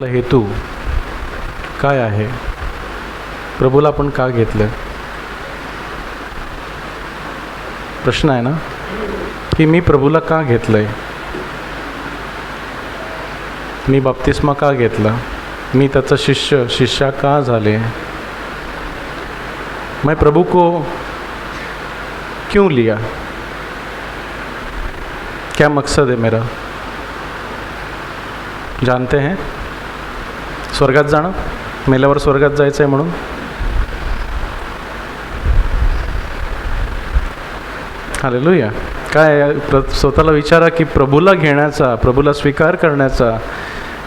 हेतू काय आहे? प्रभूला आपण का घेतलं? प्रश्न आहे ना, की मी प्रभूला का घेतलंय? मी बपतिस्मा का घेतला? मी त्याचा शिष्या का झाले? मैं प्रभु को क्यों लिया? क्या मकसद है मेरा? जानते हैं? स्वर्गात जाणं, मेल्यावर स्वर्गात जायचं आहे म्हणून. हालेलुया. काय स्वतःला विचारा की प्रभूला घेण्याचा, प्रभूला स्वीकार करण्याचा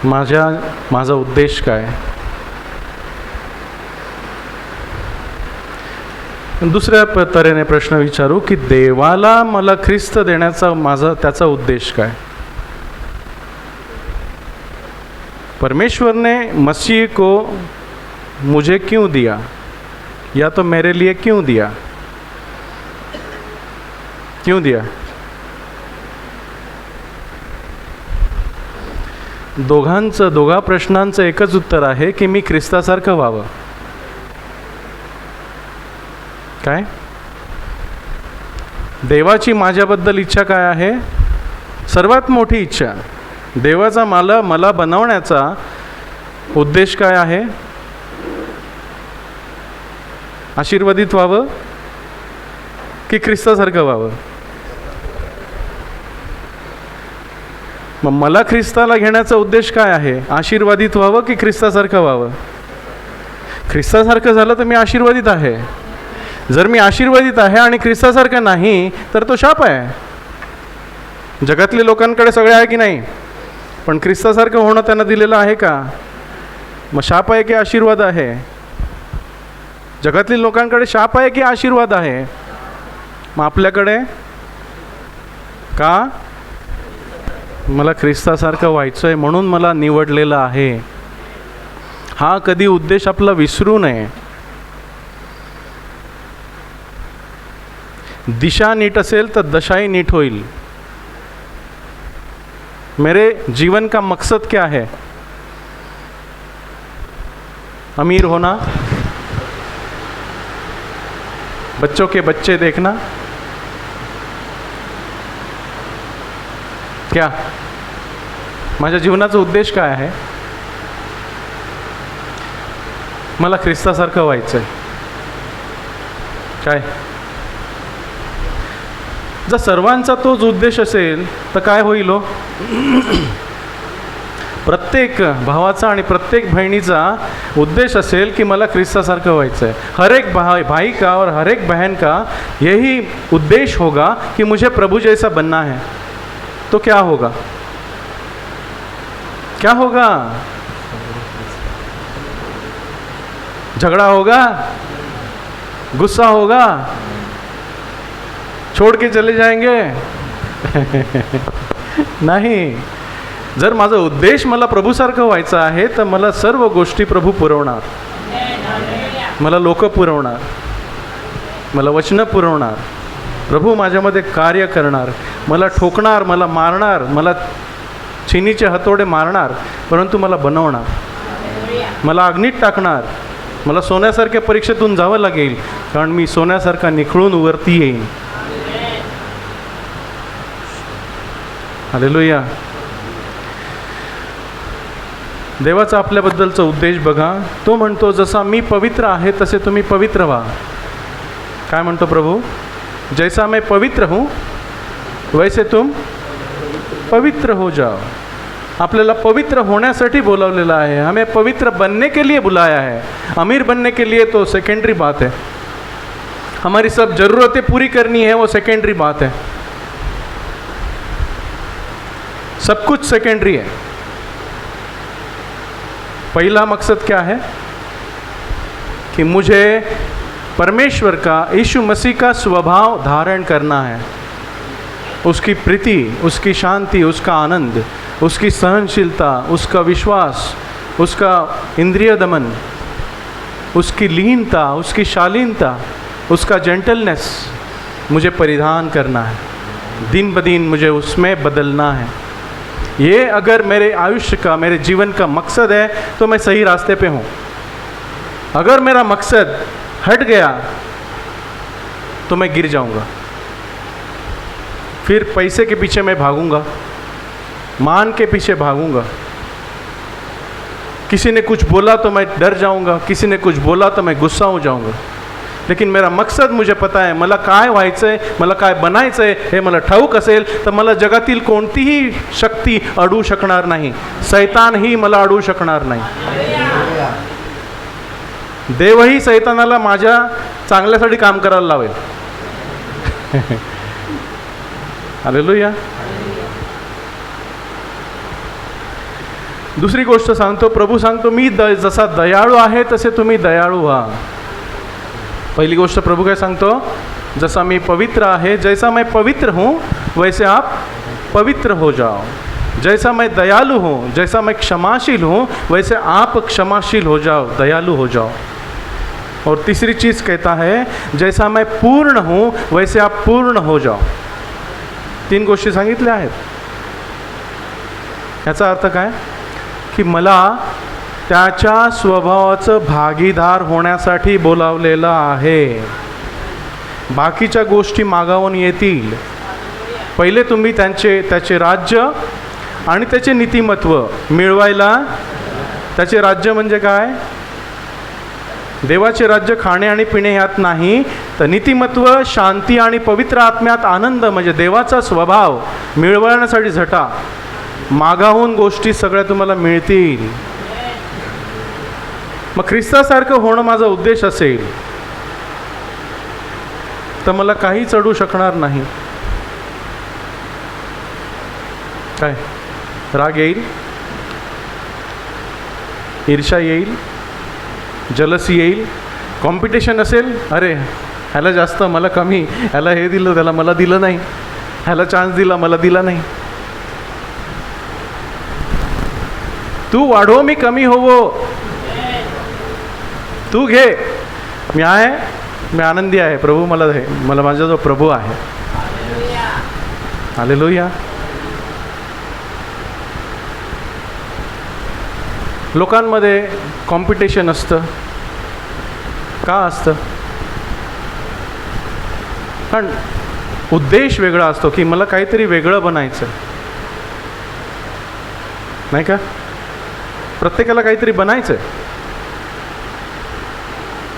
माझा उद्देश काय? दुसऱ्या तऱ्हेने प्रश्न विचारू की देवाला मला ख्रिस्त देण्याचा त्याचा उद्देश काय? परमेश्वर ने मसीह को मुझे क्यों दिया, या तो मेरे लिए क्यों दिया? क्यों दिया? दोघा प्रश्नांचं एकच उत्तर आहे की मी ख्रिस्तासारखं व्हावं. काय? देवाची माझ्याबद्दल इच्छा काय आहे? सर्वात मोठी इच्छा. देवाचा मला बनवण्याचा उद्देश काय आहे? आशीर्वादित व्हावं की ख्रिस्तासारखं व्हावं? मग मला ख्रिस्ताला घेण्याचा उद्देश काय आहे? आशीर्वादित व्हावं की ख्रिस्तासारखं व्हावं? ख्रिस्तासारखं झालं तर मी आशीर्वादित आहे. जर मी आशीर्वादित आहे आणि ख्रिस्तासारखं नाही तर तो शाप आहे. जगातल्या लोकांकडे सगळे आहे की नाही, पण ख्रिस्तासारखं होणं त्यांना दिलेलं आहे का? मग शाप आहे की आशीर्वाद आहे? जगातल्या लोकांकडे शाप आहे की आशीर्वाद आहे? मग आपल्याकडे का? मला ख्रिस्तासारखं व्हायचं आहे म्हणून मला निवडलेलं आहे. हा कधी उद्देश आपला विसरू नये. दिशा नीट असेल तर दशाही नीट होईल. मेरे जीवन का मकसद क्या है? अमीर होना, बच्चों के बच्चे देखना, क्या? माझ्या जीवनाचा उद्देश काय आहे? मला ख्रिस्तासारखं व्हायचंय. काय? जर सर्वांचा तोच उद्देश असेल तर काय होईल? प्रत्येक भावाचा आणि प्रत्येक बहिणीचा उद्देश असेल की मला ख्रिस्तासारखं व्हायचं है. हर एक भाई का और हर एक बहन का यही उद्देश होगा कि मुझे प्रभु जैसा बनना है. तो क्या होगा? क्या होगा? झगड़ा होगा, गुस्सा होगा, छोड़ के चले जाएंगे? नाही. जर माझा उद्देश मला प्रभूसारखं व्हायचं आहे तर मला सर्व गोष्टी प्रभू पुरवणार. मला लोक पुरवणार, मला वचनं पुरवणार. प्रभू माझ्यामध्ये कार्य करणार, मला ठोकणार, मला मारणार, मला चिनीचे हातोडे मारणार, परंतु मला बनवणार, मला अग्नीत टाकणार. मला सोन्यासारख्या परीक्षेतून जावं लागेल कारण मी सोन्यासारखा निखळून वरती येईन. हालेलुया. देवाचा आपल्याबद्दलचा उद्देश बघा. तो म्हणतो जसा मी पवित्र आहे तसे तुम्ही पवित्र व्हा. काय म्हणतो प्रभू? जैसा मैं पवित्र हूँ वैसे तुम पवित्र हो जाओ. आपल्याला पवित्र होण्यासाठी बोलावलेलं आहे. हमें पवित्र बनने के लिए बुलाया है. अमीर बनने के लिए तो सेकेंडरी बात है. हमारी सब ज़रूरतें पूरी करनी है, वो सेकेंडरी बात है. सब कुछ सेकेंडरी है. पहला मकसद क्या है? कि मुझे परमेश्वर का, यीशु मसीह का स्वभाव धारण करना है. उसकी प्रीति, उसकी शांति, उसका आनंद, उसकी सहनशीलता, उसका विश्वास, उसका इंद्रिय दमन, उसकी लीनता, उसकी शालीनता, उसका जेंटलनेस मुझे परिधान करना है. दिन ब दिन मुझे उसमें बदलना है. ये अगर मेरे आयुष्य का, मेरे जीवन का मकसद है तो मैं सही रास्ते पे हूँ। अगर मेरा मकसद हट गया तो मैं गिर जाऊँगा। फिर पैसे के पीछे मैं भागूंगा, मान के पीछे भागूंगा। किसी ने कुछ बोला तो मैं डर जाऊंगा, किसी ने कुछ बोला तो मैं गुस्सा हो जाऊंगा। लेकिन मेरा मकसद मुझे पता आहे, मला काय व्हायचंय, मला काय बनायचंय हे मला ठाऊक असेल तर मला जगातील कोणतीही शक्ती अडवू शकणार नाही, सैतानही मला अडवू शकणार नाही। देवही सैतानाला माझ्या चांगल्यासाठी काम करायला लावेल। हालेलुया। दुसरी गोष्ट सांगतो, प्रभू सांगतो मी जसा दयाळू आहे तसे तुम्ही दयाळू व्हा। पहली गोष्ट प्रभु क्या सांगतो, जैसा मैं पवित्र आहे, जैसा मैं पवित्र हूँ वैसे आप पवित्र हो जाओ। जैसा मैं दयालु हूँ, जैसा मैं क्षमाशील हूँ वैसे आप क्षमाशील हो जाओ, दयालु हो जाओ। और तीसरी चीज़ कहता है, जैसा मैं पूर्ण हूँ वैसे आप पूर्ण हो जाओ। तीन गोष्टी सांगितल्या आहेत। याचा अर्थ काय की मला त्याच्या स्वभावाचं भागीदार होण्यासाठी बोलावलेलं आहे। बाकीच्या गोष्टी मागावून येतील, पहिले तुम्ही त्याचे राज्य आणि त्याचे नीतिमत्व मिळवायला। त्याचे राज्य म्हणजे काय, देवाचे राज्य खाणे आणि पिणे ह्यात नाही, तर नीतिमत्व शांती आणि पवित्र आत्म्यात आनंद म्हणजे देवाचा स्वभाव मिळवण्यासाठी झटा। मागाहून गोष्टी सगळ्या तुम्हाला मिळतील। मग ख्रिस्तासारखं होणं माझा उद्देश असेल तर मला काही चढू शकणार नाही। काय राग येईल, ईर्ष्या येईल, जलसी येईल, कॉम्पिटिशन असेल, अरे ह्याला जास्त मला कमी, ह्याला हे दिलं त्याला मला दिलं नाही, ह्याला चान्स दिला मला दिला नाही। तू वाढो मी कमी होवो, तू घे, मी आहे, मी आनंदी आहे, प्रभू मला आहे, मला माझा जो प्रभू आहे। हालेलुया। लोकांमध्ये कॉम्पिटिशन असतं, का असतं, कारण उद्देश वेगळा असतो की मला काहीतरी वेगळं बनायचं, नाही का? प्रत्येकाला काहीतरी बनायचं है।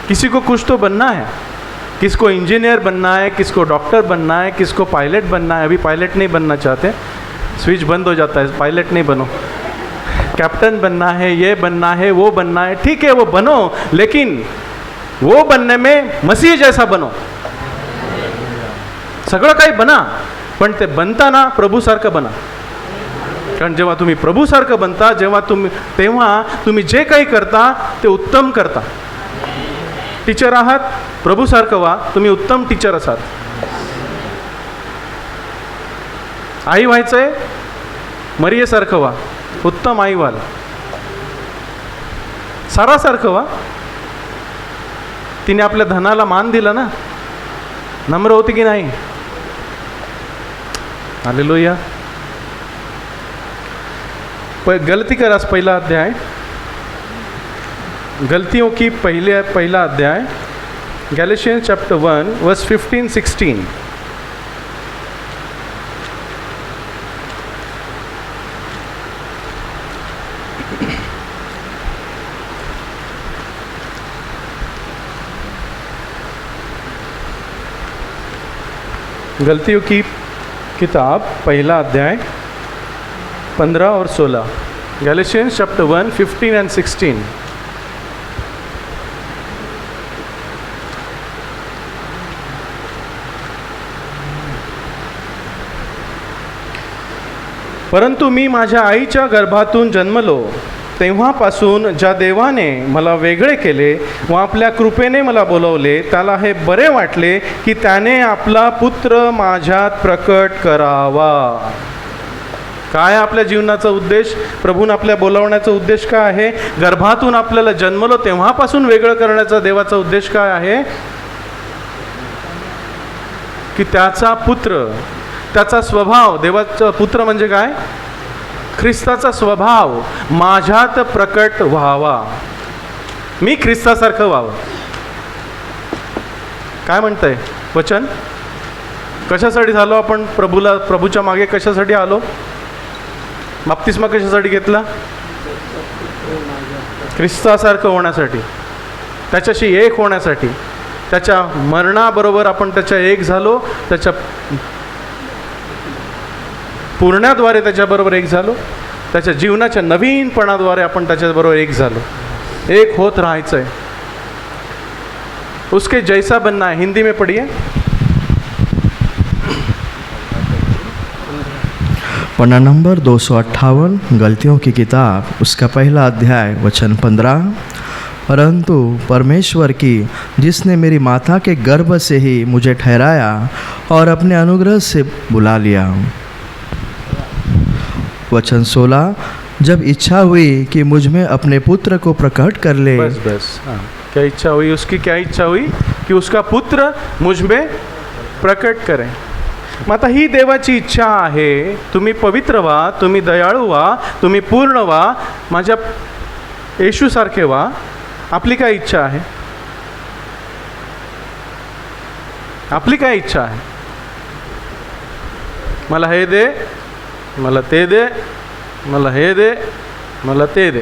किसी को कुछ तो बनना है, किसको इंजीनियर बनना है, किसको डॉक्टर बनना है, किसको पायलट बनना है। अभी पायलट नहीं बनना चाहते, स्विच बंद हो जाता है, पायलट नहीं बनो। कैप्टन बनना है, ये बनना है, वो बनना है, ठीक है वो बनो, लेकिन वो बनने में मसीह जैसा बनो। सगळं काही बना, पण ते बनताना प्रभूसारखं बना। कारण जेव्हा तुम्ही प्रभूसारखं बनता, तेव्हा तुम्ही जे काही करता ते उत्तम करता। टीचर आहात, प्रभूसारखं व्हा, तुम्ही उत्तम टीचर असाल। आई व्हायचंय, मरियेसारखं व्हा, उत्तम आई व्हाल। सारासारखं व्हा, तिने आपल्या धनाला मान दिला ना, नम्र होती की नाही? हालेलुया। गलती का रस पहला अध्याय, गलतियों की पहला अध्याय, गैलेशियंस चैप्टर 1 वर्स 15-16। गलतियों की किताब पहला अध्याय 15 और 16, गैलेशियंस चैप्टर 1 15 and 16। परंतु मी माझ्या आईच्या गर्भातून जन्मलो तेव्हापासून ज्या देवाने मला वेगळे केले व आपल्या कृपेने मला बोलवले, त्याला हे बरे वाटले की त्याने आपला पुत्र माझ्यात प्रकट करावा। काय आपल्या जीवनाचा उद्देश, प्रभून आपल्या बोलावण्याचा उद्देश काय आहे? गर्भातून आपल्याला जन्मलो तेव्हापासून वेगळं करण्याचा देवाचा उद्देश काय आहे? की त्याचा पुत्र, त्याचा स्वभाव, देवाचा पुत्र म्हणजे काय? ख्रिस्ताचा स्वभाव माझ्यात प्रकट व्हावा, मी ख्रिस्तासारखं व्हावं. काय म्हणतंय वचन? कशासाठी झालो आपण प्रभूच्या मागे? कशासाठी आलो? बाप्तिस्मा कशासाठी घेतला? ख्रिस्तासारखं होण्यासाठी, त्याच्याशी एक होण्यासाठी. त्याच्या मरणाबरोबर आपण त्याच्या एक झालो, त्याच्या पूर्णाद्वारे त्याच्याबरोबर एक झालो, त्याच्या जीवनाच्या नवीनपणाद्वारे आपण त्याच्याबरोबर एक झालो. एक होत राहायचं आहे, उसके जैसा बनना है. हिंदी में पढ़िए. पन्ना नंबर 258, गलतियों की किताब, उसका पहला अध्याय, वचन 15. परंतु परमेश्वर की, जिसने मेरी माता के गर्भ से ही मुझे ठहराया और अपने अनुग्रह से बुला लिया. वचन 16. जब इच्छा हुई कि मुझ में अपने पुत्र को प्रकट कर ले. बस हाँ. क्या इच्छा हुई उसकी? क्या इच्छा हुई? कि उसका पुत्र मुझ में प्रकट करे. मग आता ही देवाची इच्छा आहे. तुम्ही पवित्र व्हा, तुम्ही दयाळू व्हा, तुम्ही पूर्ण व्हा, माझ्या येशूसारखे व्हा. आपली काय इच्छा आहे? आपली काय इच्छा आहे? मला हे दे, मला ते दे, मला हे दे, मला ते दे.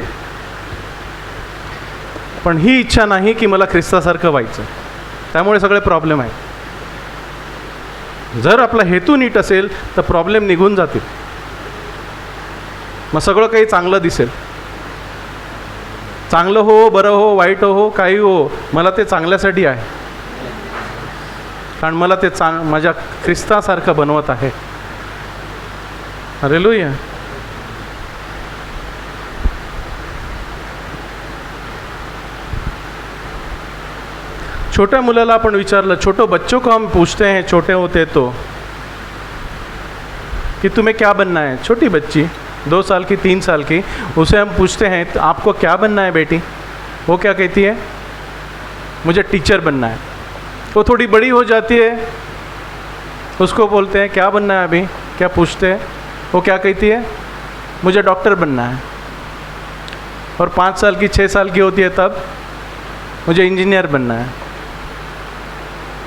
पण ही इच्छा नाही की मला ख्रिस्तासारखं व्हायचं. त्यामुळे सगळे प्रॉब्लेम आहेत. जर आपला हेतू नीट असेल तर प्रॉब्लेम निघून जातील. मग सगळं काही चांगलं दिसेल. चांगलं हो, बरं हो, वाईट हो, काही हो, मला ते चांगल्यासाठी आहे. कारण मला ते माझ्या ख्रिस्तासारखं बनवत आहे. हालेलुया. छोट्या मुलाला आपण विचारलं, छोटे बच्चों को हम पूछते हैं, छोटे होते तो, कि तुम्हें क्या बनना है? छोटी बच्ची 2 साल की, 3 साल की, उसे हम पूछते हैं तो आपको क्या बनना है बेटी? वो क्या कहती है? मुझे टीचर बनना है. वो थोड़ी बड़ी हो जाती है, उसको बोलते हैं क्या बनना है अभी? क्या पूछते हैं? वो क्या कहती है? मुझे डॉक्टर बनना है. और 5 साल की, 6 साल की होती है तब मुझे इंजीनियर बनना है.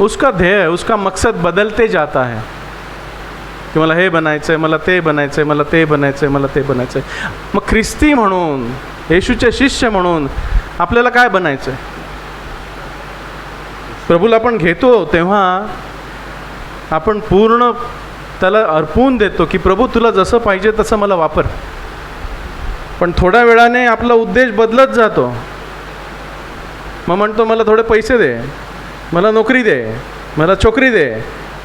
उसका ध्येय, उसका मकसद बदलते जाता है की मला हे बनायचं आहे, मला ते बनायचं आहे, मला ते बनायचं आहे, मला ते बनायचं आहे. मग ख्रिस्ती म्हणून, येशूचे शिष्य म्हणून आपल्याला काय बनायचं आहे? प्रभूला आपण घेतो तेव्हा आपण पूर्ण त्याला अर्पवून देतो की प्रभू तुला जसं पाहिजे तसं मला वापर. पण थोड्या वेळाने आपला उद्देश बदलत जातो. मग म्हणतो मला थोडे पैसे दे, मला नोकरी दे, मला छोकरी दे,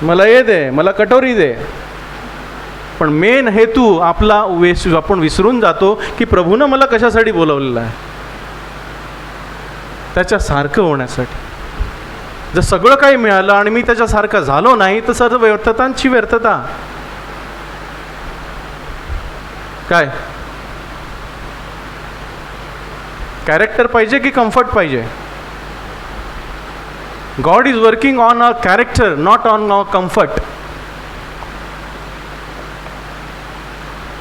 मला हे दे, मला कटोरी दे. पण मेन हेतू आपला आपण विसरून जातो की प्रभूनं मला कशासाठी बोलवलेलं आहे? त्याच्यासारखं होण्यासाठी. जर सगळं काही मिळालं आणि मी त्याच्यासारखं झालो नाही तर सर्व व्यर्थतांची व्यर्थता. काय कॅरेक्टर पाहिजे की कम्फर्ट पाहिजे? God is working on a character, not on a comfort.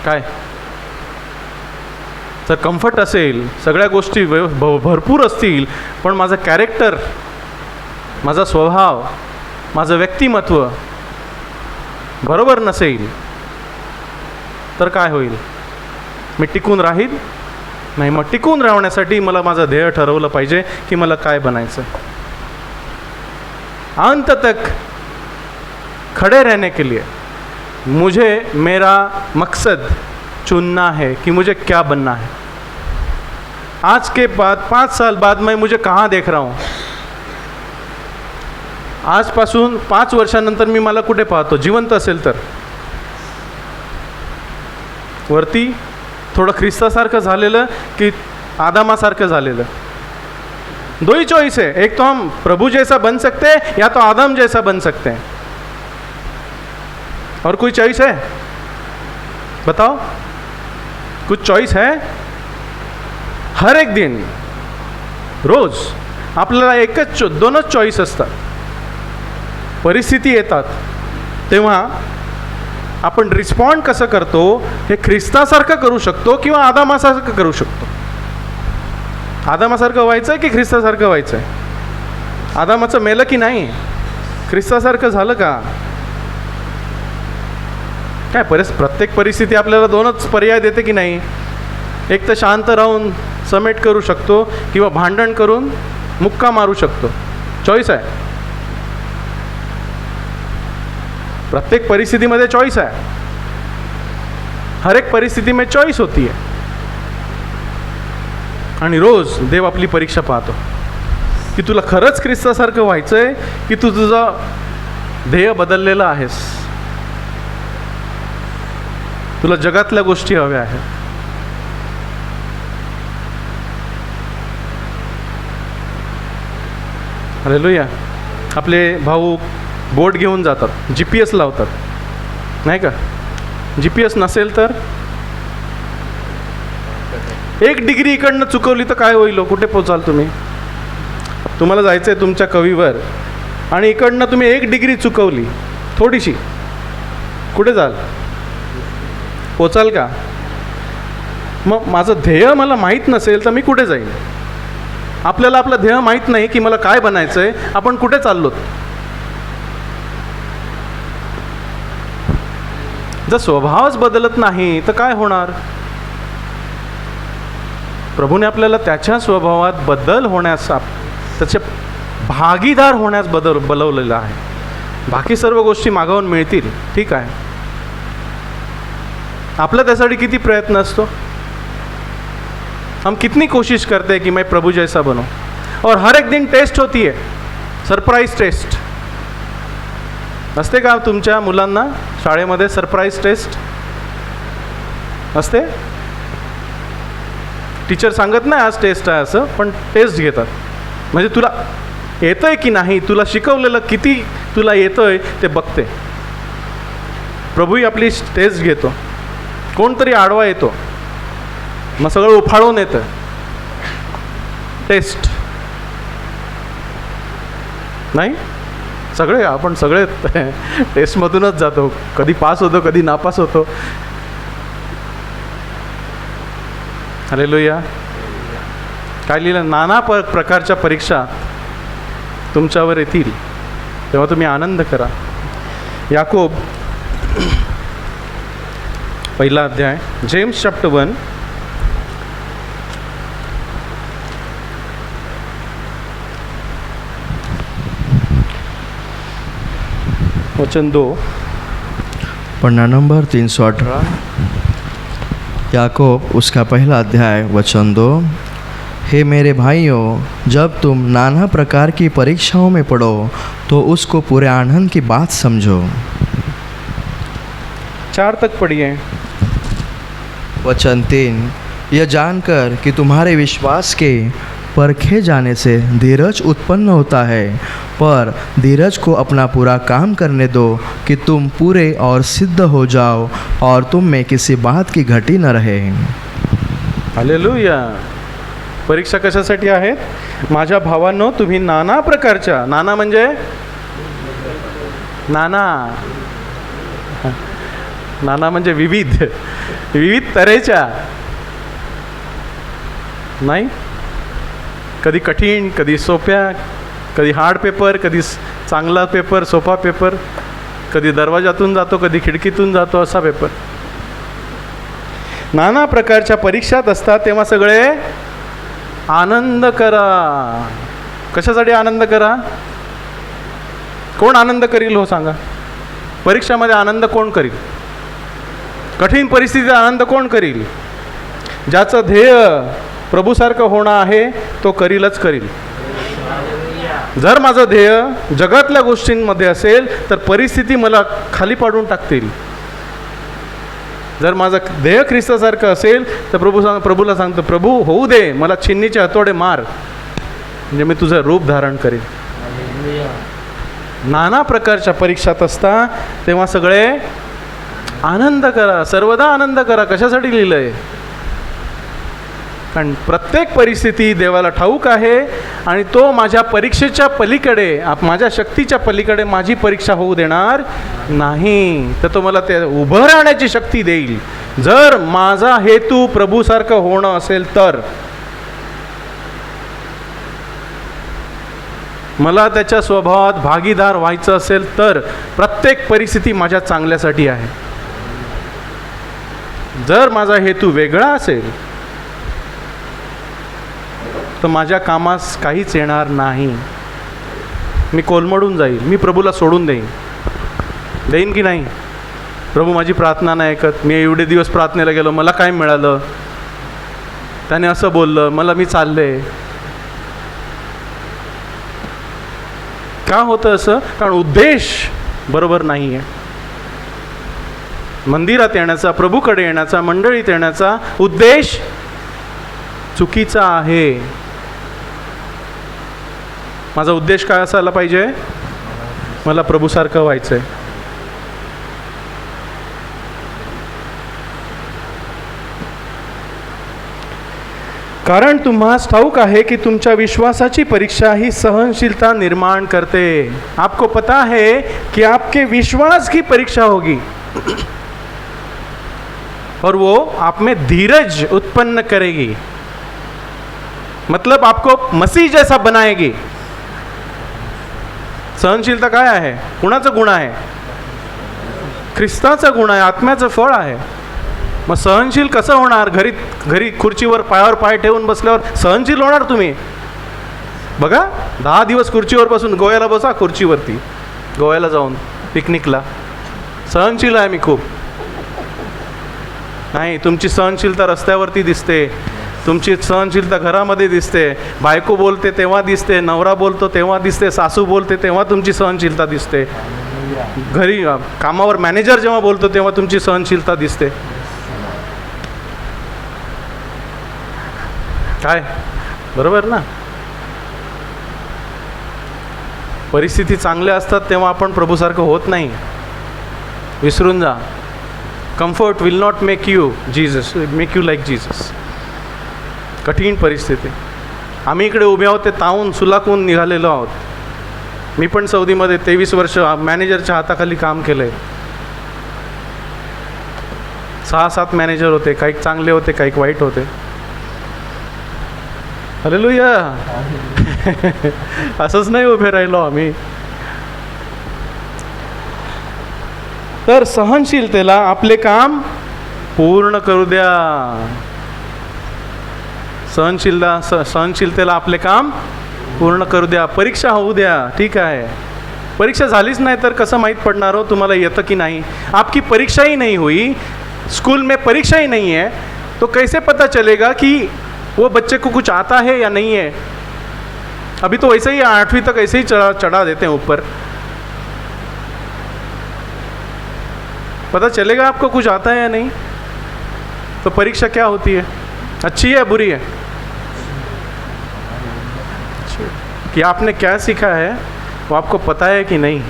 काय जर कम्फर्ट असेल, सगळ्या गोष्टी भरपूर असतील, पण माझं कॅरेक्टर, माझा स्वभाव, माझं व्यक्तिमत्व बरोबर नसेल तर काय होईल? मी टिकून राहील नाही. मग टिकून राहण्यासाठी मला माझं ध्येय ठरवलं पाहिजे की मला काय बनायचं. अंत तक खड़े रहने के लिए मुझे मेरा मकसद चुनना है कि मुझे क्या बनना है. आज के बाद 5 साल बाद मैं मुझे कहाँ देख रहा हूँ? आजपासून 5 वर्षानंतर मी मला कुठे पाहतो? जिवंत असेल तर वरती थोडं ख्रिस्तासारखं झालेलं की आदामासारखं झालेलं? 2 ही चॉइस है. एक तो हम प्रभु जैसा बन सकते हैं या तो आदम जैसा बन सकते हैं. और कोई चॉइस है? बताओ, कुछ चॉइस है? हर एक दिन, रोज आपल्याला एकच दोनच चॉईस असतात. परिस्थिती येतात तेव्हा आपण रिस्पॉन्ड कसं करतो हे ख्रिस्तासारखं करू शकतो किंवा आदामासारखं करू शकतो. आदामासारखं व्हायचं आहे की ख्रिस्तासारखं व्हायचं आहे? आदामाचं मेलं की नाही? ख्रिस्तासारखं झालं का? काय प्रत्येक परिस्थिती आपल्याला दोनच पर्याय देते की नाही? एक तर शांत राहून समेट करू शकतो किंवा भांडण करून मुक्का मारू शकतो. चॉईस आहे. प्रत्येक परिस्थितीमध्ये चॉईस आहे. हर एक परिस्थिती में चॉईस होती है. आणि रोज देव आपली परीक्षा पाहतो की तुला खरंच ख्रिस्तासारखं व्हायचं आहे की तू तुझं ध्येय बदललेलं आहेस. तुला जगातल्या गोष्टी हव्या आहेत. हालेलुया. आपले भाऊ बोट घेऊन जातात, GPS लावतात नाही का? GPS नसेल तर 1 डिग्री इकडनं चुकवली तर काय होईल? कुठे पोचाल तुम्ही? तुम्हाला जायचं आहे तुमच्या कवीवर आणि इकडनं तुम्ही 1 डिग्री चुकवली थोडीशी, कुठे जाल? पोचाल का? मग माझं ध्येय मला माहीत नसेल तर मी कुठे जाईल? आपल्याला आपलं ध्येय माहीत नाही की मला काय बनायचं आहे, आपण कुठे चाललो? जर स्वभावच बदलत नाही तर काय होणार? प्रभूने आपल्याला त्याच्या स्वभावात बदल होण्यास, त्याचे भागीदार होण्यास बोलवलेलं आहे. बाकी सर्व गोष्टी मागावून मिळतील, ठीक आहे. आपला त्यासाठी किती प्रयत्न असतो? हम कितनी कोशिश करते हैं कि मैं प्रभु जैसा बनूं. और हर एक दिन टेस्ट होती है, सरप्राईज टेस्ट असते का तुमच्या मुलांना शाळेमध्ये? सरप्राईज टेस्ट असते. टीचर सांगत नाही आज टेस्ट आहे असं, पण टेस्ट घेतात. म्हणजे तुला येतंय की नाही, तुला शिकवलेलं किती तुला येतंय ते बघते. प्रभूही आपली टेस्ट घेतो. कोणतरी आडवा येतो, मग सगळं उफाळून येतं. टेस्ट नाही, सगळे आपण सगळे टेस्टमधूनच जातो. कधी पास होतो, कधी नापास होतो. हालेलुया. काय लिहिलं? नाना प्रकारच्या परीक्षा तुमच्यावर येतील तेव्हा तुम्ही आनंद करा. याकोब 1 अध्याय, जेम्स चॅप्टर 1 वचन 2. पन्ना नंबर 318, याकोब उसका 1 अध्याय वचन 2. हे मेरे भाइयों, जब तुम नाना प्रकार की परीक्षाओं में पड़ो तो उसको पूरे आनंद की बात समझो. 4 तक पढ़िए. वचन 3, यह जानकर कि तुम्हारे विश्वास के परखे जाने से धीरज उत्पन्न होता है, पर धीरज को अपना पूरा काम करने दो कि तुम पूरे और सिद्ध हो जाओ और तुम में किसी बात की घटी न रहे. हालेलुया. परीक्षा कशासाठी आहेत? माझ्या भावांनो, तुम्ही नाना प्रकारच्या, नाना म्हणजे नाना म्हणजे विविध, विविध तऱ्हेच्या नाही. कधी कठीण, कधी सोप्या, कधी हार्ड पेपर, कधी चांगला पेपर, सोपा पेपर, कधी दरवाजातून जातो, कधी खिडकीतून जातो, असा पेपर. नाना प्रकारच्या परीक्षात असतात तेव्हा सगळे आनंद करा. कशासाठी आनंद करा? कोण आनंद करील हो सांगा? परीक्षामध्ये आनंद कोण करील? कठीण परिस्थितीत आनंद कोण करील? ज्याचं ध्येय प्रभूसारखं होणं आहे तो करीलच करील. जर माझं ध्येय जगातल्या गोष्टींमध्ये असेल तर परिस्थिती मला खाली पाडून टाकतील. जर माझं ध्येय ख्रिस्तासारखं असेल तर प्रभूला सांगतो, प्रभू होऊ दे, मला छिन्नीचे हतोडे मार, म्हणजे मी तुझं रूप धारण करीन. नाना प्रकारच्या परीक्षात असता तेव्हा सगळे आनंद करा, सर्वदा आनंद करा. कशासाठी लिहिलंय? कारण प्रत्येक परिस्थिती देवाला ठाऊक आहे आणि तो माझ्या परीक्षेच्या पलीकडे, माझ्या शक्तीच्या पलीकडे माझी परीक्षा होऊ देणार नाही. तर तो मला ते उभं राहण्याची शक्ती देईल. जर माझा हेतू प्रभूसारखं होणं असेल तर, मला त्याच्या स्वभावात भागीदार व्हायचं असेल तर, प्रत्येक परिस्थिती माझ्या चांगल्यासाठी आहे. जर माझा हेतू वेगळा असेल तर माझ्या कामास काहीच येणार नाही. मी कोलमडून जाईल, मी प्रभूला सोडून देईन की नाही. प्रभू माझी प्रार्थना नाही ऐकत, मी एवढे दिवस प्रार्थनेला गेलो, मला काय मिळालं, त्याने असं बोललं, मी चालले. का होतं असं? कारण उद्देश बरोबर नाही आहे. मंदिरात येण्याचा, प्रभूकडे येण्याचा, मंडळीत येण्याचा उद्देश चुकीचा आहे. माझा उद्देश काय असायला पाहिजे? मला प्रभूसारखं व्हायचं आहे. कारण तुम्हास ठाऊक आहे कि तुमच्या विश्वासाची परीक्षा ही सहनशीलता निर्माण करते. आपको पता है कि आपके विश्वास की परीक्षा होगी और वो आप में धीरज उत्पन्न करेगी. मतलब आपको मसीह जैसा बनाएगी. सहनशीलता काय आहे? कुणाचा गुण आहे? ख्रिस्ताचा गुण आहे, आत्म्याचं फळ आहे. मग सहनशील कसं होणार? घरी खुर्चीवर पायावर पाय ठेवून बसल्यावर सहनशील होणार तुम्ही? बघा, 10 दिवस खुर्चीवर बसून, गोव्याला बसा खुर्चीवरती, गोव्याला जाऊन पिकनिकला, सहनशील आहे मी खूप. नाही, तुमची सहनशीलता रस्त्यावरती दिसते, तुमची सहनशीलता घरामध्ये दिसते. बायको बोलते तेव्हा दिसते, नवरा बोलतो तेव्हा दिसते, सासू बोलते तेव्हा तुमची सहनशीलता दिसते, घरी कामावर मॅनेजर जेव्हा बोलतो तेव्हा तुमची सहनशीलता दिसते. काय बरोबर ना? परिस्थिती चांगल्या असतात तेव्हा आपण प्रभूसारखं होत नाही, विसरून जा. Comfort will not make you like Jesus. कठीण परिस्थिती, आम्ही इकडे उभे आहोत ते तावून सुलाकून निघालेलो आहोत. मी पण सौदीमध्ये 23 वर्ष मॅनेजरच्या हाताखाली काम केलं आहे. 6-7 मॅनेजर होते, काही चांगले होते, काही वाईट होते. हालेलुया. असंच नाही उभे राहिलो आम्ही. तर सहनशीलतेला आपले काम पूर्ण करू द्या. सहनशीलतेला आपले काम पूर्ण करू द्या. परीक्षा होऊ द्या. ठीक आहे, परीक्षा झालीच नाही तर कसं माहीत पडणार हो तुम्हाला येतं की नाही? आपकी परीक्षा ही नहीं हुई, स्कूल में परीक्षा ही नहीं है, तो कैसे पता चलेगा कि वो बच्चे को कुछ आता है या नहीं है? अभी तो वैसे ही 8वीं तक ऐसे ही चढ़ा देते हैं ऊपर. पता चलेगा आपको कुछ आता है या नहीं? तो परीक्षा क्या होती है? अच्छी है बुरी है? कि आपने क्या सीखा है वो आपको पता है कि नहीं?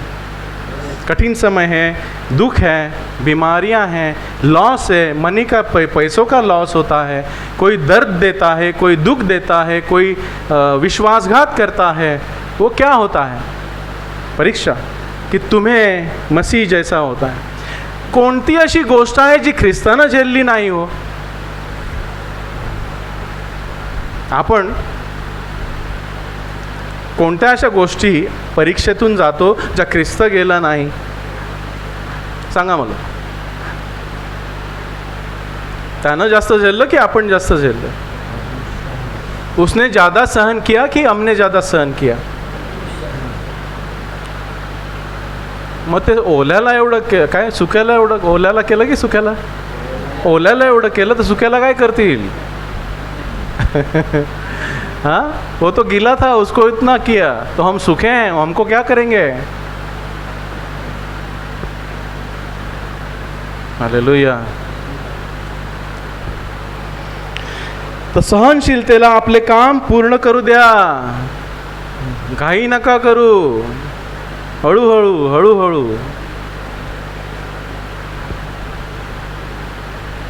कठिन समय है, दुख है, बीमारियां हैं, लॉस है, मनी का पैसों का लॉस होता है, कोई दर्द देता है, कोई दुख देता है, कोई विश्वासघात करता है. वो क्या होता है? परीक्षा, कि तुम्हें मसीह जैसा होता है. कोणती अशी गोष्ट आहे जी ख्रिस्तानं झेलली नाही हो? आपण कोणत्या अशा गोष्टी परीक्षेतून जातो ज्या ख्रिस्त गेला नाही? सांगा मला. त्यानं जास्त झेललं की आपण जास्त झेललं? उसने ज़्यादा सहन किया कि हमने ज़्यादा सहन किया? मग ते ओल्याला एवढं काय, सुक्याला एवढं, ओल्याला केलं की सुक्याला? ओल्याला एवढं केलं तर सुक्याला काय करतील? हाँ, वो तो गीला था, उसको इतना किया, तो हम सूखे हैं, हमको क्या करेंगे? हालेलुया. तर सहनशीलतेला आपले काम पूर्ण करू द्या. घाई नका करू, हळूहळू हळूहळू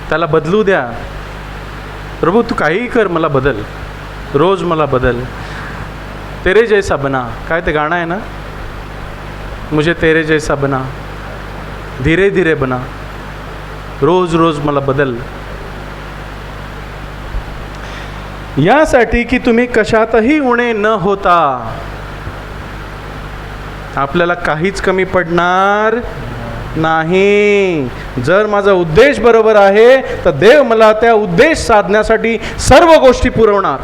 त्याला बदलू द्या. प्रभू तू काहीही कर, मला बदल, रोज मला बदल, तेरे जैसा बना. काय ते गाणं आहे ना, मुझे तेरे जैसा बना, धीरे धीरे बना, रोज रोज मला बदल. यासाठी की तुम्ही कशातही उणे न होता, आपल्याला काहीच कमी पडणार नाही. जर माझा उद्देश बरोबर आहे तर देव मला त्या उद्देश साधण्यासाठी सर्व गोष्टी पुरवणार.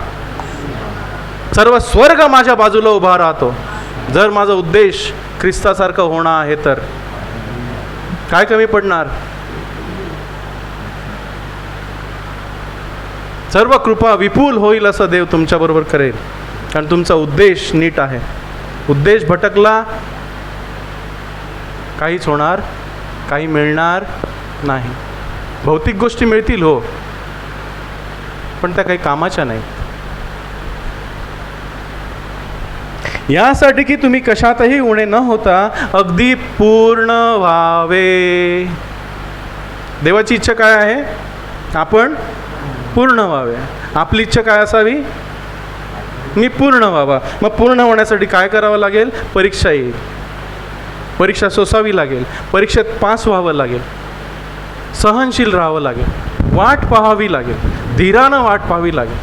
सर्व स्वर्ग माझ्या बाजूला उभा राहतो. जर माझा उद्देश ख्रिस्तासारखं होणं आहे तर काय कमी पडणार. सर्व कृपा विपुल होईल असं देव तुमच्याबरोबर करेल, कारण तुमचा उद्देश नीट आहे. उद्देश भटकला, काहीच होणार, काही मिळणार नाही. भौतिक गोष्टी मिळतील हो, पण त्या काही कामाच्या नाही. यासाठी की तुम्ही कशातही उणे न होता अगदी पूर्ण व्हावे. देवाची इच्छा काय आहे, आपण पूर्ण व्हावे. आपली इच्छा काय असावी, मी पूर्ण व्हावा. मग पूर्ण होण्यासाठी काय करावं लागेल, परीक्षा येईल, परीक्षा सोसावी लागेल, परीक्षेत पास व्हावं लागेल, सहनशील राहावं लागेल, वाट पाहावी लागेल, धीरानं वाट पाहावी लागेल.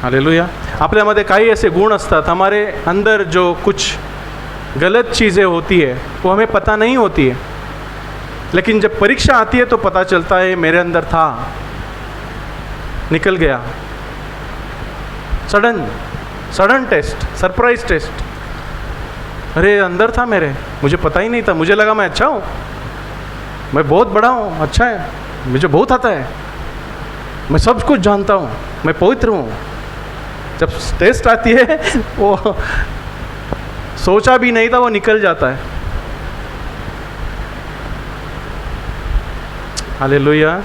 हालेलुया. आपल्यामध्ये काही ऐसे गुण असतात, हमारे अंदर जो कुछ गलत चीज़ें होती है वो हमें पता नहीं होती है, लेकिन जब परीक्षा आती है तो पता चलता है मेरे अंदर था, निकल गया. Sudden test, surprise test. अरे अंदर था मेरे, मुझे पता ही नहीं था, मुझे लगा मैं अच्छा हूँ, मैं बहुत बड़ा हूँ, अच्छा है, मुझे बहुत आता है, मैं सब कुछ जानता हूँ, मैं पवित्र हूँ. जब टेस्ट आती है वो सोचा भी नहीं था, वो निकल जाता है. हालेलुया.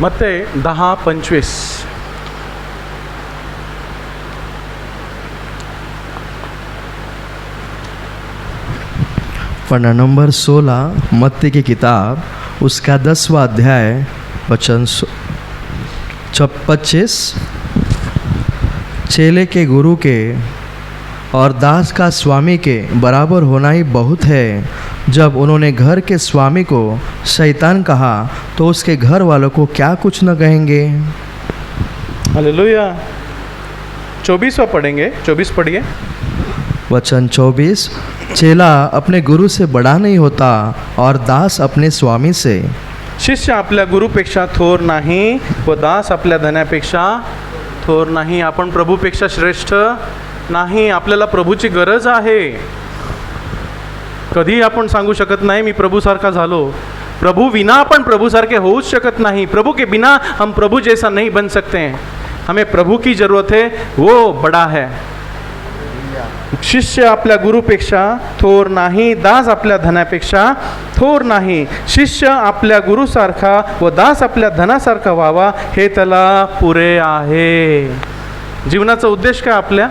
मत्ते 10:25. पन्ना नंबर 16 मत्ती की किताब उसका 10वां अध्याय वचन 25. चेले के गुरु के और दास का स्वामी के बराबर होना ही बहुत है. जब उन्होंने घर के स्वामी को शैतान कहा तो उसके घर वालों को क्या कुछ न कहेंगे. हालेलुया. 24वां पढ़ेंगे, 24 पढ़िए. वचन 24. चेला अपने गुरु से बड़ा नहीं होता और दास अपने स्वामी से. शिष्य आपल्या गुरुपेक्षा थोर नाही व दास आपल्या धन्यापेक्षा थोर नाही. आपण प्रभूपेक्षा श्रेष्ठ नाही. आपल्याला प्रभूची गरज आहे. कधी आपण सांगू शकत नाही मी प्रभूसारखा झालो. प्रभू विना आपण प्रभूसारखे होऊच शकत नाही. प्रभू के बिना हम प्रभु जैसा नहीं बन सकते हैं. हमें प्रभु की जरूरत है, वो बड़ा है. शिष्य आपल्या गुरुपेक्षा थोर नाही, दास आपल्या धनापेक्षा थोर नाही. शिष्य आपल्या गुरुसारखा व दास आपल्या धनासारखा व्हावा हे त्याला पुरे आहे. जीवनाचा उद्देश काय आपल्या,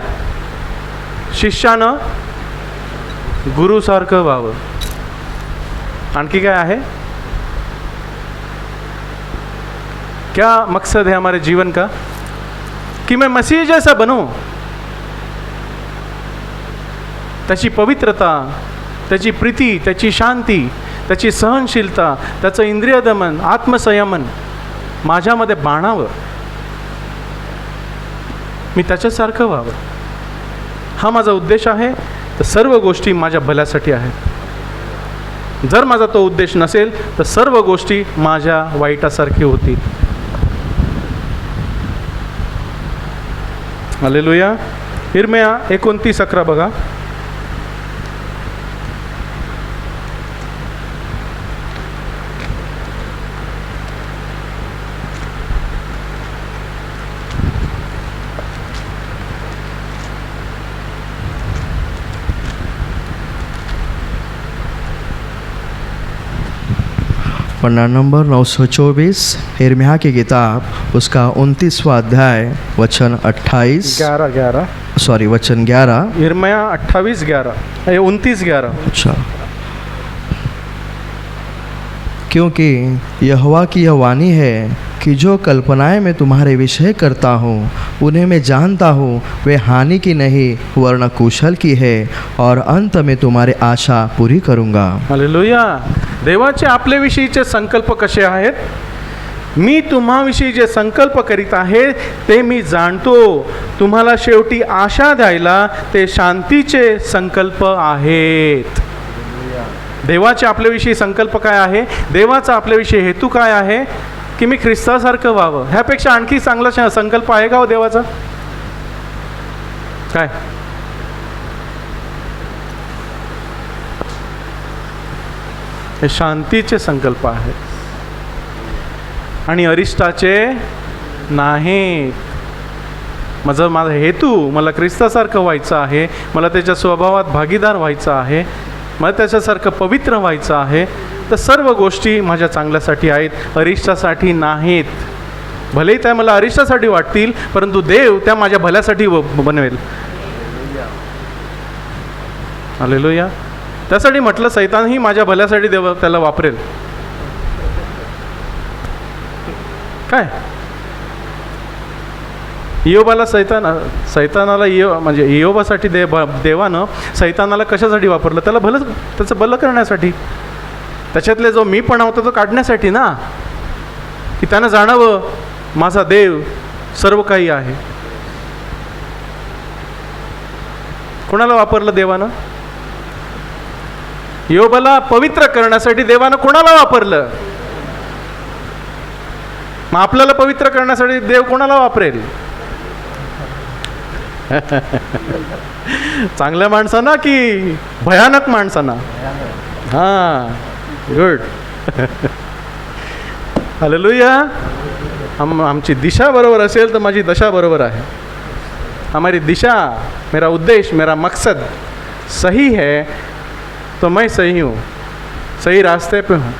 शिष्यानं गुरुसारखं व्हावं. आणखी काय आहे, क्या मकसद है हमारे जीवन का, कि मैं मसीह जैसा बनूं. त्याची पवित्रता, त्याची प्रीती, त्याची शांती, त्याची सहनशीलता, त्याचं इंद्रिय दमन, आत्मसंयमन माझ्यामध्ये बाणावं, मी त्याच्यासारखं व्हावं. हा माझा उद्देश आहे. तर सर्व गोष्टी माझ्या भल्यासाठी आहेत. जर माझा तो उद्देश नसेल तर सर्व गोष्टी माझ्या वाईटासारखी होतील. हालेलुया. इर्मिया 29:11 बघा. पन्ना नंबर 924 यिर्मयाह की किताब उसका 29वां अध्याय वचन 11। यिर्मयाह 28:11 29:11। अच्छा, क्योंकि यहोवा की यह वाणी है कि जो कल्पनाएं मैं तुम्हारे विषय करता हूँ उन्हें मैं जानता हूँ, वे हानि की नहीं वरन कुशल की है, और अंत में तुम्हारी आशा पूरी करूँगा। हालेलुया। देवाचे आपल्याविषयीचे संकल्प कसे आहेत? मी तुम्हाविषयी जे संकल्प करीत आहे ते मी जाणतो, तुम्हाला शेवटी आशा द्यायला ते शांतीचे संकल्प आहेत. देवाचे आपल्याविषयी संकल्प काय आहे? देवाचा आपल्याविषयी हेतू काय आहे? की मी ख्रिस्तासारखं व्हावं. ह्यापेक्षा आणखी चांगला संकल्प आहे का हो देवाचा? काय? हे शांतीचे संकल्प आहेत आणि अरिष्टाचे नाही. माझा हेतू मला ख्रिस्तासारखं व्हायचं आहे, मला त्याच्या स्वभावात भागीदार व्हायचं आहे, मला त्याच्यासारखं पवित्र व्हायचं आहे. तर सर्व गोष्टी माझ्या चांगल्यासाठी आहेत, अरिष्टासाठी नाहीत. भलेही त्या मला अरिष्टासाठी वाटतील, परंतु देव त्या माझ्या भल्यासाठी बनवेल. हालेलुया. त्यासाठी म्हटलं सैतानही माझ्या भल्यासाठी देव त्याला वापरेल. काय इयोबाला सैतानाला म्हणजे इयोबासाठी देवानं सैतानाला कशासाठी वापरलं? त्याला त्याचं भलं करण्यासाठी, त्याच्यातले जो मीपणा होता तो काढण्यासाठी ना, की त्यानं जाणावं माझा देव सर्व काही आहे. कोणाला वापरलं देवानं? इयोबाला पवित्र करण्यासाठी देवानं कोणाला वापरलं? मग आपल्याला पवित्र करण्यासाठी देव कोणाला वापरेल? चांगल्या माणसांना की भयानक माणसांना? हां, गुड. हालेलुया. आमची दिशा बरोबर असेल तर माझी दशा बरोबर आहे. हमारी दिशा, मेरा उद्देश्य, मेरा मकसद सही है तो मैं सही हूँ, सही रास्ते पे हूँ.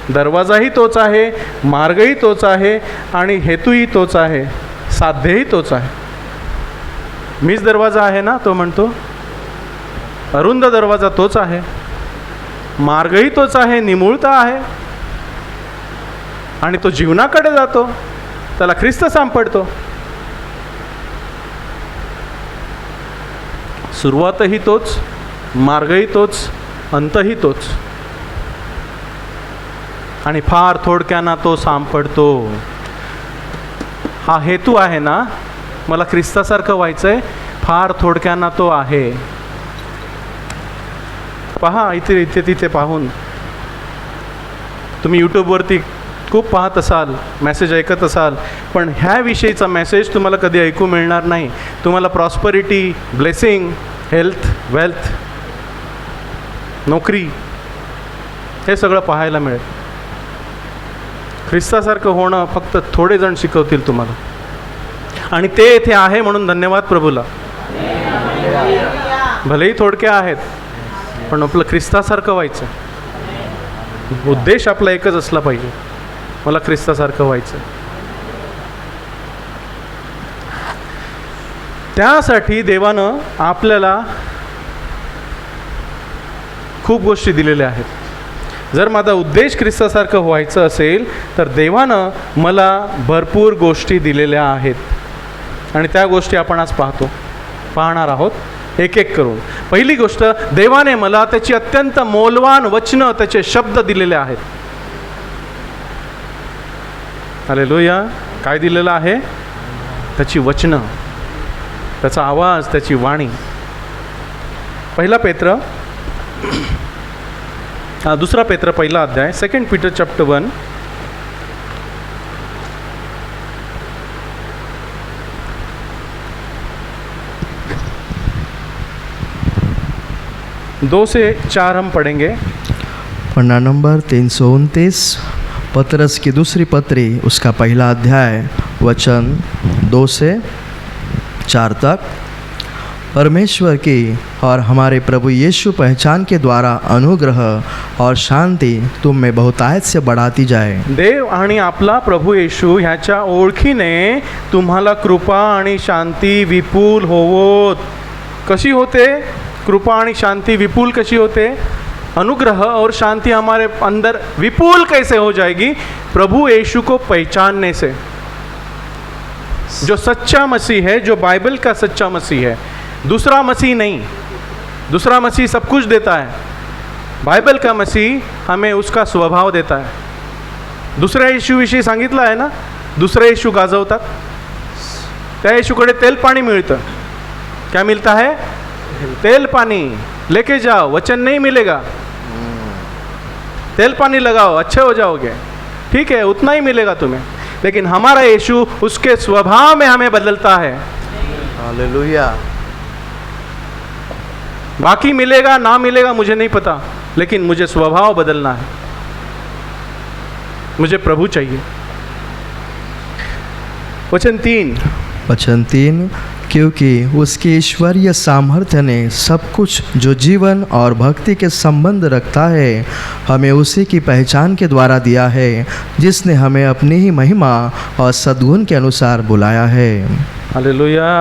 दरवाजाही तोच आहे, मार्गही तोच आहे आणि हेतूही तोच आहे, साध्यही तोच आहे. मीच दरवाजा आहे ना, तो म्हणतो. अरुंद दरवाजा तोच आहे, मार्गही तोच आहे, निमुळता आहे आणि तो जीवनाकडे जातो, त्याला ख्रिस्त सापडतो. सुरुवातही तोच, मार्गही तोच, अंतही तोच आणि फार थोडक्यानं तो सापडतो. हा हेतू आहे ना, मला ख्रिस्तासारखं व्हायचंय, फार थोडक्यानं तो आहे. पहा, इथे तिथे पाहून तुम्ही यूट्यूबवरती खूप पाहत असाल, मेसेज ऐकत असाल, पण ह्या विषयीचा मेसेज तुम्हाला कधी ऐकू मिळणार नाही. तुम्हाला प्रॉस्परिटी, ब्लेसिंग, हेल्थ, वेल्थ, नोकरी हे सगळं पाहायला मिळेल. ख्रिस्तासारखं होणं फक्त थोडे जण शिकवतील तुम्हाला, आणि ते येथे आहे म्हणून धन्यवाद प्रभूला. भलेही थोडक्या आहेत, पण आपलं ख्रिस्तासारखं व्हायचं. उद्देश आपला एकच असला पाहिजे, मला ख्रिस्तासारखं व्हायचं. त्यासाठी देवानं आपल्याला खूप गोष्टी दिलेल्या आहेत. जर माझा उद्देश ख्रिस्तासारखं व्हायचं असेल तर देवानं मला भरपूर गोष्टी दिलेल्या आहेत आणि त्या गोष्टी आपण आज पाहणार आहोत एक एक करून. पहिली गोष्ट, देवाने मला त्याची अत्यंत मौल्यवान वचनं, त्याचे शब्द दिलेले आहेत. हालेलुया. काय दिलेलं आहे? त्याची वचनं, त्याचा आवाज, त्याची वाणी. पहिला पेत्र, दुसरा पेत्र पहिला अध्याय, 2 Peter chapter 1. दो से 4 हम पढ़ेंगे. पन्ना नंबर 329 पतरस की दूसरी पत्री उसका पहला अध्याय वचन 2 से 4 तक. परमेश्वर की और हमारे प्रभु यीशु पहचान के द्वारा अनुग्रह और शांति तुम में बहुतायत से बढ़ाती जाए। देव आणि आपला प्रभू येशू ह्याच्या ओळखीने तुम्हाला कृपा आणि शांती विपुल होवोत। कशी होते कृपा आणि शांती विपुल कशी होते? अनुग्रह और शांति हमारे अंदर विपुल कैसे हो जाएगी? प्रभु यीशु को पहचानने से। जो सच्चा मसीह है, जो बाइबल का सच्चा मसीह है, दूसरा मसीह नहीं। दूसरा मसीह सब कुछ देता है, बाइबल का मसीह हमें उसका स्वभाव देता है। दुसऱ्या येशूविषयी सांगितलं आहे ना, दुसरे येशू गाजवतात, त्या येशूकडे तेल पाणी मिळतं। क्या मिलता है? तेल पानी। लेके जाओ, वचन नहीं मिलेगा। तेल पानी लगाओ, अच्छे हो जाओगे, ठीक है, उतना ही मिलेगा तुम्हें। लेकिन हमारा यीशु उसके स्वभाव में हमें बदलता है। हालेलुया। बाकी मिलेगा ना मिलेगा मुझे नहीं पता, लेकिन मुझे स्वभाव बदलना है। मुझे प्रभु चाहिए। वचन 3, क्योंकि उसकी ईश्वरीय सामर्थ्य ने सब कुछ जो जीवन और भक्ति के संबंध रखता है हमें उसी की पहचान के द्वारा दिया है, जिसने हमें अपनी ही महिमा और सद्गुण के अनुसार बुलाया है। हालेलुया।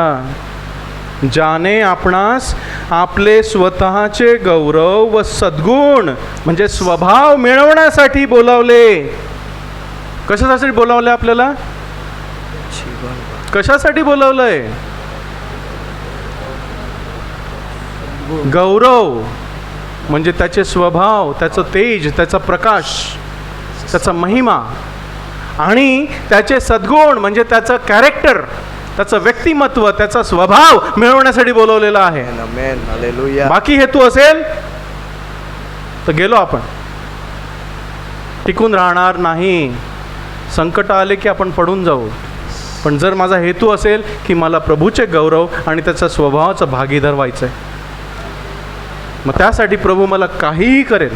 ज्याने आपणास आपले स्वतःचे गौरव व सद्गुण म्हणजे स्वभाव मिळवण्यासाठी बोलावले। कशासाठी बोलावले आपल्याला? कशासाठी बोलावलंय? गौरव म्हणजे त्याचे स्वभाव, त्याचं तेज, त्याचा प्रकाश, त्याचा महिमा, आणि त्याचे सद्गुण म्हणजे त्याचं कॅरेक्टर, त्याचं व्यक्तिमत्व, त्याचा स्वभाव मिळवण्यासाठी बोलवलेला आहे। बाकी हेतू असेल तर गेलो आपण, टिकून राहणार नाही। संकट आले की आपण पडून जाऊ। पण जर माझा हेतू असेल की मला प्रभूचे गौरव आणि त्याचा स्वभावाचा भागीदार व्हायचं आहे, मग त्यासाठी प्रभू मला काहीही करेल,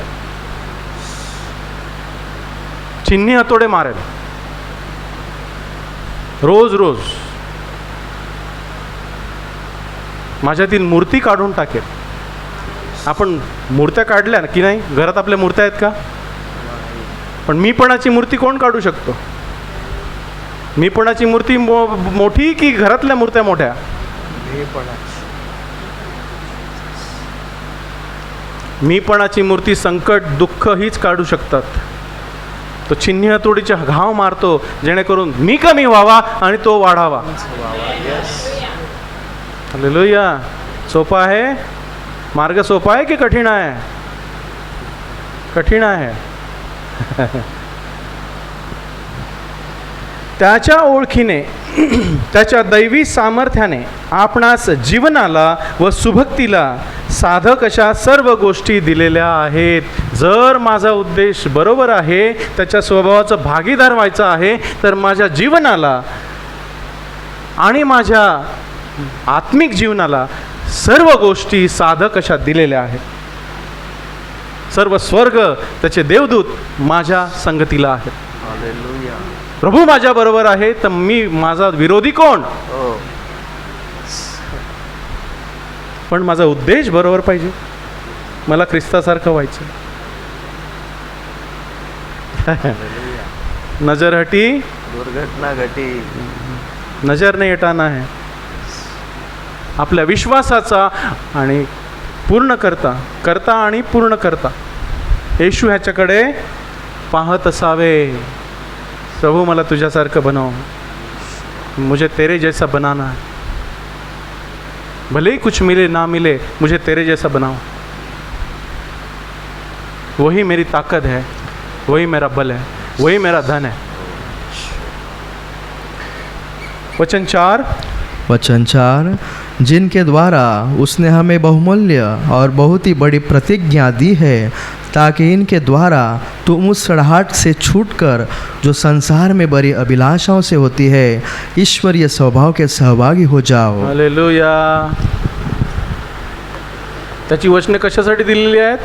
चिन्ही हातोडे मारेल, रोज रोज माझ्यातील मूर्ती काढून टाकेल। आपण मूर्त्या काढल्या की नाही? घरात आपल्या मूर्त्या आहेत का? पण मीपणाची मूर्ती कोण काढू शकतो? मीपणाची मूर्ती मोठी की घरातल्या मूर्त्या मोठ्या? मीपणाची मूर्ती संकट दुःख हीच काढू शकतात। तो चिन्ह हातोडीचे घाव मारतो जेणेकरून मी कमी व्हावा आणि तो वाढावा। हालेलुया। सोपा आहे मार्ग? सोपा आहे की कठीण आहे? कठीण आहे। त्याच्या ओळखीने, त्याच्या दैवी सामर्थ्याने आपणास जीवनाला व सुभक्तीला साधक अशा सर्व गोष्टी दिलेल्या आहेत। जर माझा उद्देश बरोबर आहे, त्याच्या स्वभावाचा भागीदार व्हायचा आहे, तर माझ्या जीवनाला आणि माझ्या आत्मिक जीवनाला सर्व गोष्टी साधक अशा दिलेल्या आहेत। सर्व स्वर्ग, त्याचे देवदूत माझ्या संगतीला आहेत। हालेलुया। प्रभू माझ्या बरोबर आहे तर मी, माझा विरोधी कोण? पण माझा उद्देश बरोबर पाहिजे, मला ख्रिस्तासारखं व्हायचं। नजर हटी दुर्घटना घटी, नजर नाही हटाना है। आपल्या विश्वासाचा आणि पूर्ण करता आणि पूर्ण करता येशू ह्याच्याकडे पाहत असावे। प्रभू मला तुझ्यासारखं बनव, मुझे तेरे जैसा बनाना है। भले ही कुछ मिले ना मिले, मुझे तेरे जैसा बनाओ। वही मेरी ताकत है, वही मेरा बल है, वही मेरा धन है। वचन 4, जिनके द्वारा उसने हमें बहुमूल्य और बहुत ही बड़ी प्रतिज्ञा दी है, ताकि इनके द्वारा तुम उस सड़ाहट से छूटकर जो संसार में बड़ी अभिलाषाओं से होती है, ईश्वरीय स्वभाव के सहभागी हो जाओ। हालेलुया। त्याची वचने कशासाठी दिलेली आहेत?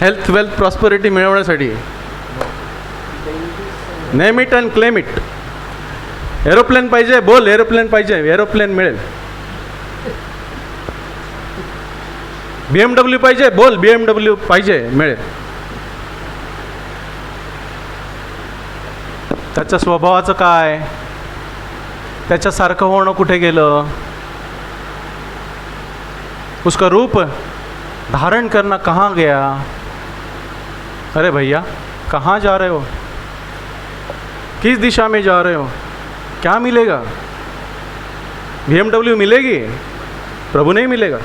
हेल्थ, वेल्थ, प्रॉस्पेरिटी मिळवण्यासाठी। Name it and claim it. Aeroplane पाहिजे, बोल एरोप्लेन पाहिजे, एरोप्लेन मिळेल. BMW पाहिजे, बोल BMW पाहिजे, मिळेल. त्याच्या स्वभावाचं काय, त्याच्यासारखं होणं कुठे गेलं? उसका रूप धारण करना कहाँ गया? अरे भैया कहाँ जा रहे हो? किस दिशा में जा रहे हो? क्या मिलेगा? BMW मिलेगी, प्रभु नहीं मिलेगा,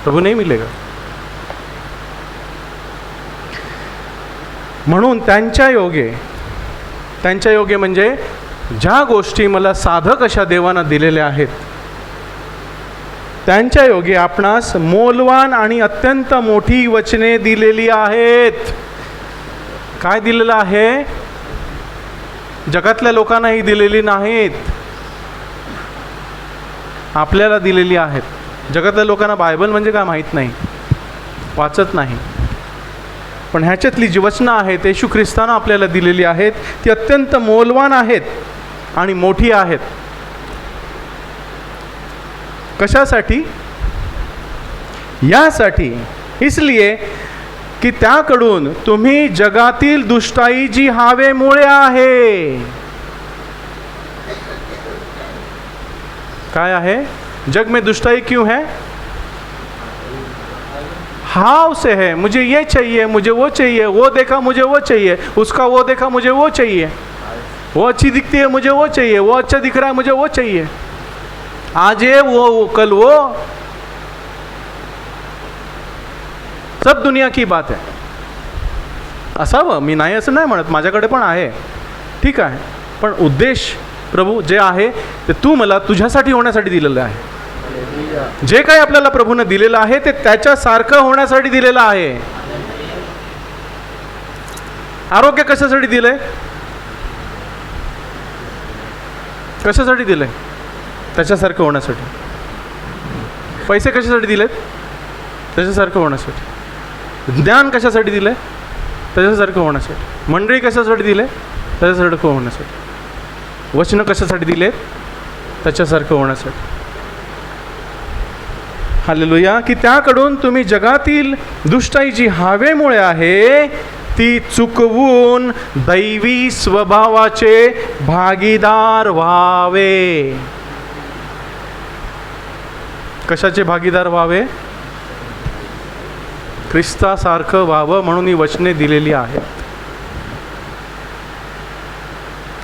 प्रभु नहीं मिलेगा. म्हणून त्यांच्या योगे म्हणजे ज्या गोष्टी मला साधक अशा देवानं दिलेल्या आहेत, त्यांच्या योगे आपणास मोलवान आणि अत्यंत मोठी वचने दिलेली आहेत. काय दिलेलं आहे? जगातल्या लोकांनाही दिलेली नाहीत, आपल्याला दिलेली आहेत. जगातल्या लोकांना बायबल म्हणजे काय माहीत नाही, वाचत नाही. पण ह्याच्यातली जी वचनं आहेत येशू ख्रिस्तानं आपल्याला दिलेली आहेत, ती अत्यंत मोलवान आहेत आणि मोठी आहेत. कशासाठी? यासाठी, इसलिए की त्याकडून तुम्ही जगातील दुष्टाई जी हवेमुळे आहे. काय आहे? जग में दुष्टाई क्यों है? हाव से है. मुझे ये चाहिए, मुझे वो चाहिए, वो देखा मुझे वो चाहिए, उसका वो देखा मुझे वो चाहिए, वो अच्छी दिखती है मुझे वो चाहिए, वो अच्छा दिख रहा है मुझे वो चाहिए, आज ये वो कल वो. सब दुनिया की बात है. असावं, मी नाही असं नाही म्हणत, माझ्याकडे पण आहे, ठीक आहे. पण उद्देश प्रभू जे आहे ते तू मला तुझ्यासाठी होण्यासाठी दिलेलं आहे. जे काही आपल्याला प्रभूने दिलेलं आहे ते त्याच्यासारखं होण्यासाठी दिलेलं आहे. आरोग्य कशासाठी दिलंय? कशासाठी दिलंय? त्याच्यासारखं होण्यासाठी. पैसे कशासाठी दिलेत? त्याच्यासारखं होण्यासाठी. ज्ञान कशासाठी दिलंय? त्याच्यासारखं होण्यासाठी. मंडळी कशासाठी दिले? त्याच्यासारखं होण्यासाठी. वचनं कशासाठी दिलेत? त्याच्यासारखं होण्यासाठी. हालेलुया. की त्याकडून तुम्ही जगातील दुष्टाई जी हवेमुळे आहे ती चुकवून दैवी स्वभावाचे भागीदार व्हावे. कशाचे भागीदार व्हावे? ख्रिस्तासारखं व्हावं म्हणून ही वचने दिलेली आहेत.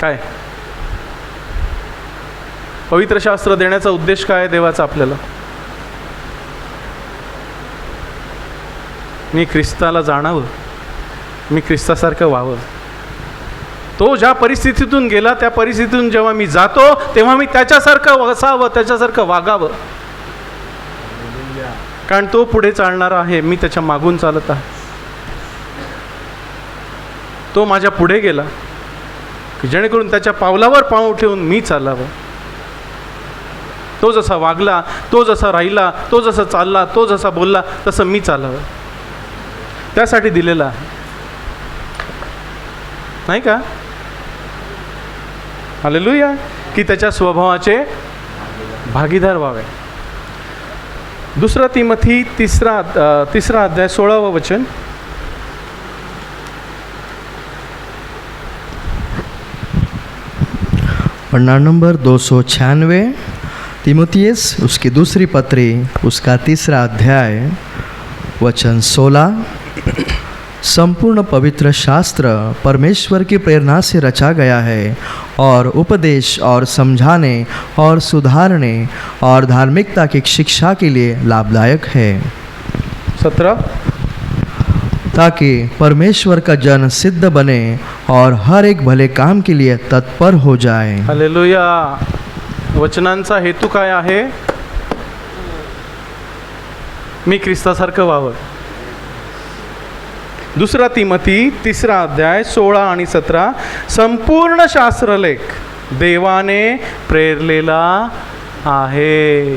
काय पवित्र शास्त्र देण्याचा उद्देश काय आहे देवाचा आपल्याला? मी ख्रिस्ताला जाणावं, मी ख्रिस्तासारखं व्हावं. तो ज्या परिस्थितीतून गेला त्या परिस्थितीतून जेव्हा मी जातो तेव्हा मी त्याच्यासारखं असावं, त्याच्यासारखं वागावं. कारण तो पुढे चालणारा आहे, मी त्याच्या मागून चालत आहे. तो माझ्या पुढे गेला जेणेकरून त्याच्या पावलावर पाऊल ठेवून मी चालावं. तो जसा वागला, तो जसा राहिला, तो जसा चालला, तो जसा बोलला तसं मी चालावं. त्यासाठी दिलेला आहे, नाही का? हालेलुया. की त्याच्या स्वभावाचे भागीदार व्हावे. 2 तिमोथी 3 अध्याय 16 वचन. पन्ना नंबर 296 तिमोथियस उसकी दूसरी पत्री उसका 3 अध्याय वचन 16. संपूर्ण पवित्र शास्त्र परमेश्वर की प्रेरणा से रचा गया है और उपदेश और समझाने और सुधारने और धार्मिकता की शिक्षा के लिए लाभदायक है. 17. ताकि परमेश्वर का जन सिद्ध बने और हर एक भले काम के लिए तत्पर हो जाए. हालेलुया. वचनांचा हेतू काय आहे? मी ख्रिस्तासारखं व्हावं. 2 तिमोथी 3 अध्याय 16 आणि 17. संपूर्ण शास्त्रलेख देवाने प्रेरलेला आहे.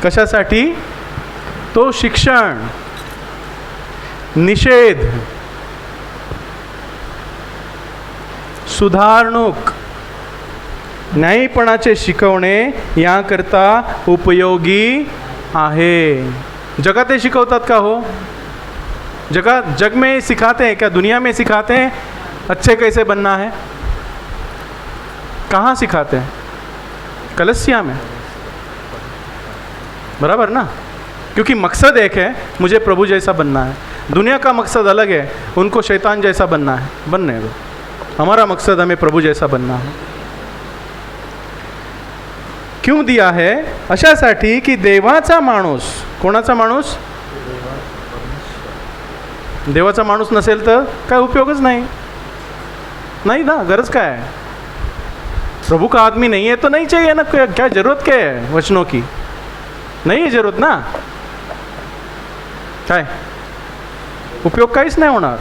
कशासाठी? तो शिक्षण, निषेध, सुधारणूक, न्यायीपणाचे शिकवणे याकरता उपयोगी आहे. जगात हे शिकवतात का हो? जग में सिखाते हैं क्या? दुनिया में सिखाते हैं अच्छे कैसे बनना है? कहाँ सिखाते हैं? कलसिया में, बराबर ना? क्योंकि मकसद एक है, मुझे प्रभु जैसा बनना है. दुनिया का मकसद अलग है, उनको शैतान जैसा बनना है, बनने दो. हमारा मकसद हमें प्रभु जैसा बनना है. क्यों दिया है? अशासाठी की देवाचा माणूस, कोणाचा माणूस? देवाचा माणूस नसेल तर काय उपयोगच नाही. नहीं ना, गरज क्या है? प्रभु का आदमी नहीं है तो नहीं चाहिए ना, क्या जरूरत क्या है वचनों की? नहीं है जरूरत ना. काय उपयोग काहीच नाही होणार.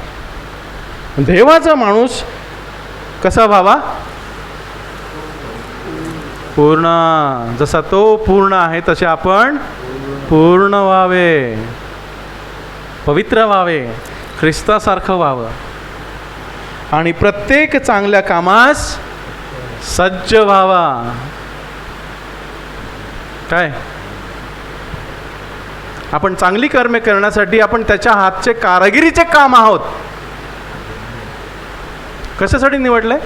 देवाचा माणूस कसा व्हावा? पूर्ण. जसा तो पूर्ण आहे तसे आपण पूर्ण व्हावे, पवित्र व्हावे, ख्रिस्तासारखं व्हावं आणि प्रत्येक चांगल्या कामास सज्ज व्हावा. काय आपण चांगली कर्मे करण्यासाठी आपण त्याच्या हातचे कारागिरीचे काम आहोत. कशासाठी निवडलंय?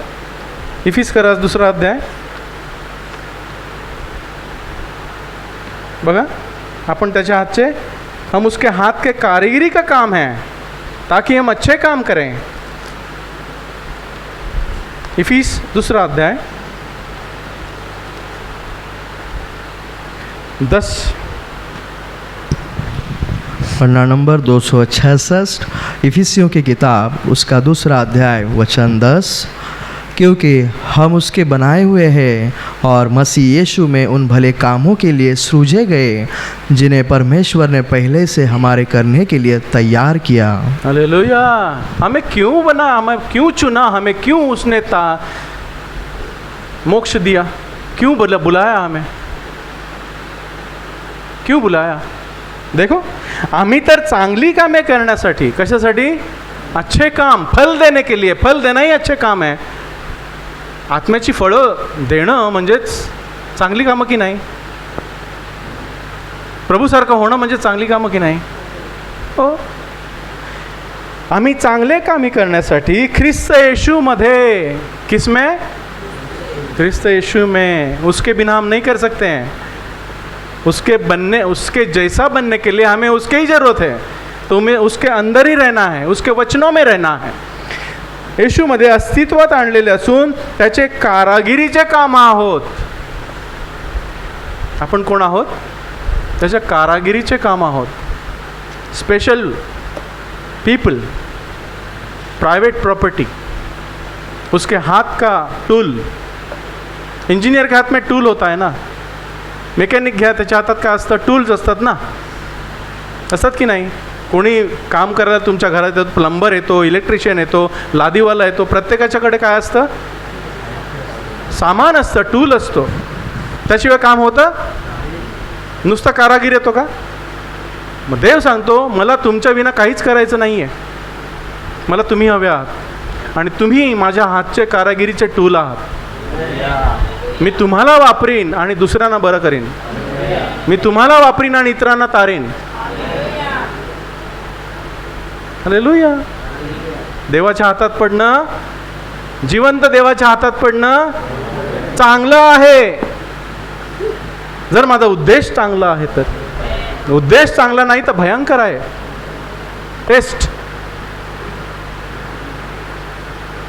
इफिस्करास 2 अध्याय बघा. आपण त्याच्या हातचे, हम उसके हाथ के कारीगरी का काम है ताकि हम अच्छे काम करें. इफिस 2 अध्याय 10 पन्ना नंबर 266, इफिसियों की किताब उसका 2 अध्याय वचन 10. क्योंकि हम उसके बनाए हुए हैं और मसीह यीशु में उन भले कामों के लिए सृजे गए जिन्हें परमेश्वर ने पहले से हमारे करने के लिए तैयार किया. हालेलुया. हमें क्यों बना, हमें क्यों चुना, हमें क्यों उसने मोक्ष दिया, क्यों बुलाया, हमें क्यों बुलाया? देखो, आम्ही तर चांगली कामे करण्यासाठी. कशासाठी? अच्छे काम, फल देने के लिए. फल देना ही अच्छे काम है. आत्म्याची फळं देणं म्हणजेच चांगली कामं की नाही? प्रभूसारखं होणं म्हणजे चांगली कामं की नाही? हो. आम्ही चांगले कामी करण्यासाठी ख्रिस्त येशू मध्ये, किसमें? ख्रिस्त येशू में. उसके बिना हम नहीं कर सकते हैं. उसके जैसा बनने के लिए हमें उसके ही जरूरत है. तो हमें उसके अंदर ही रहना है, उसके वचनों में रहना है. येशूमध्ये अस्तित्वात आणलेले असून त्याचे कारागिरीचे काम आहोत. आपण कोण आहोत? त्याच्या कारागिरीचे काम आहोत. स्पेशल पीपल, प्राइवेट प्रॉपर्टी, उसके हाथ का टूल. इंजिनियर के हाथ में टूल होता है ना. मेकॅनिक घ्या, त्याच्या हातात काय असतं? टूल्स असतात ना. असतात की नाही? कोणी काम करायला तुमच्या घरात येतो, प्लंबर येतो, इलेक्ट्रिशियन येतो, लादीवाला येतो. प्रत्येकाच्याकडे काय असतं? सामान असतं, टूल असतो. त्याशिवाय काम होतं? नुसता कारागीर येतो का? मग देव सांगतो, मला तुमच्या विना काहीच करायचं नाही आहे. मला तुम्ही हवे आहात आणि तुम्ही माझ्या हातचे कारागिरीचे टूल आहात. मी तुम्हाला वापरीन आणि दुसऱ्यांना बरं करीन. मी तुम्हाला वापरीन आणि इतरांना तारीन. हालेलुया. देवाच्या हातात पडणं, जिवंत देवाच्या हातात पडणं चांगलं आहे. जर माझा उद्देश चांगला आहे तर. उद्देश चांगला नाही तर भयंकर आहे. टेस्ट.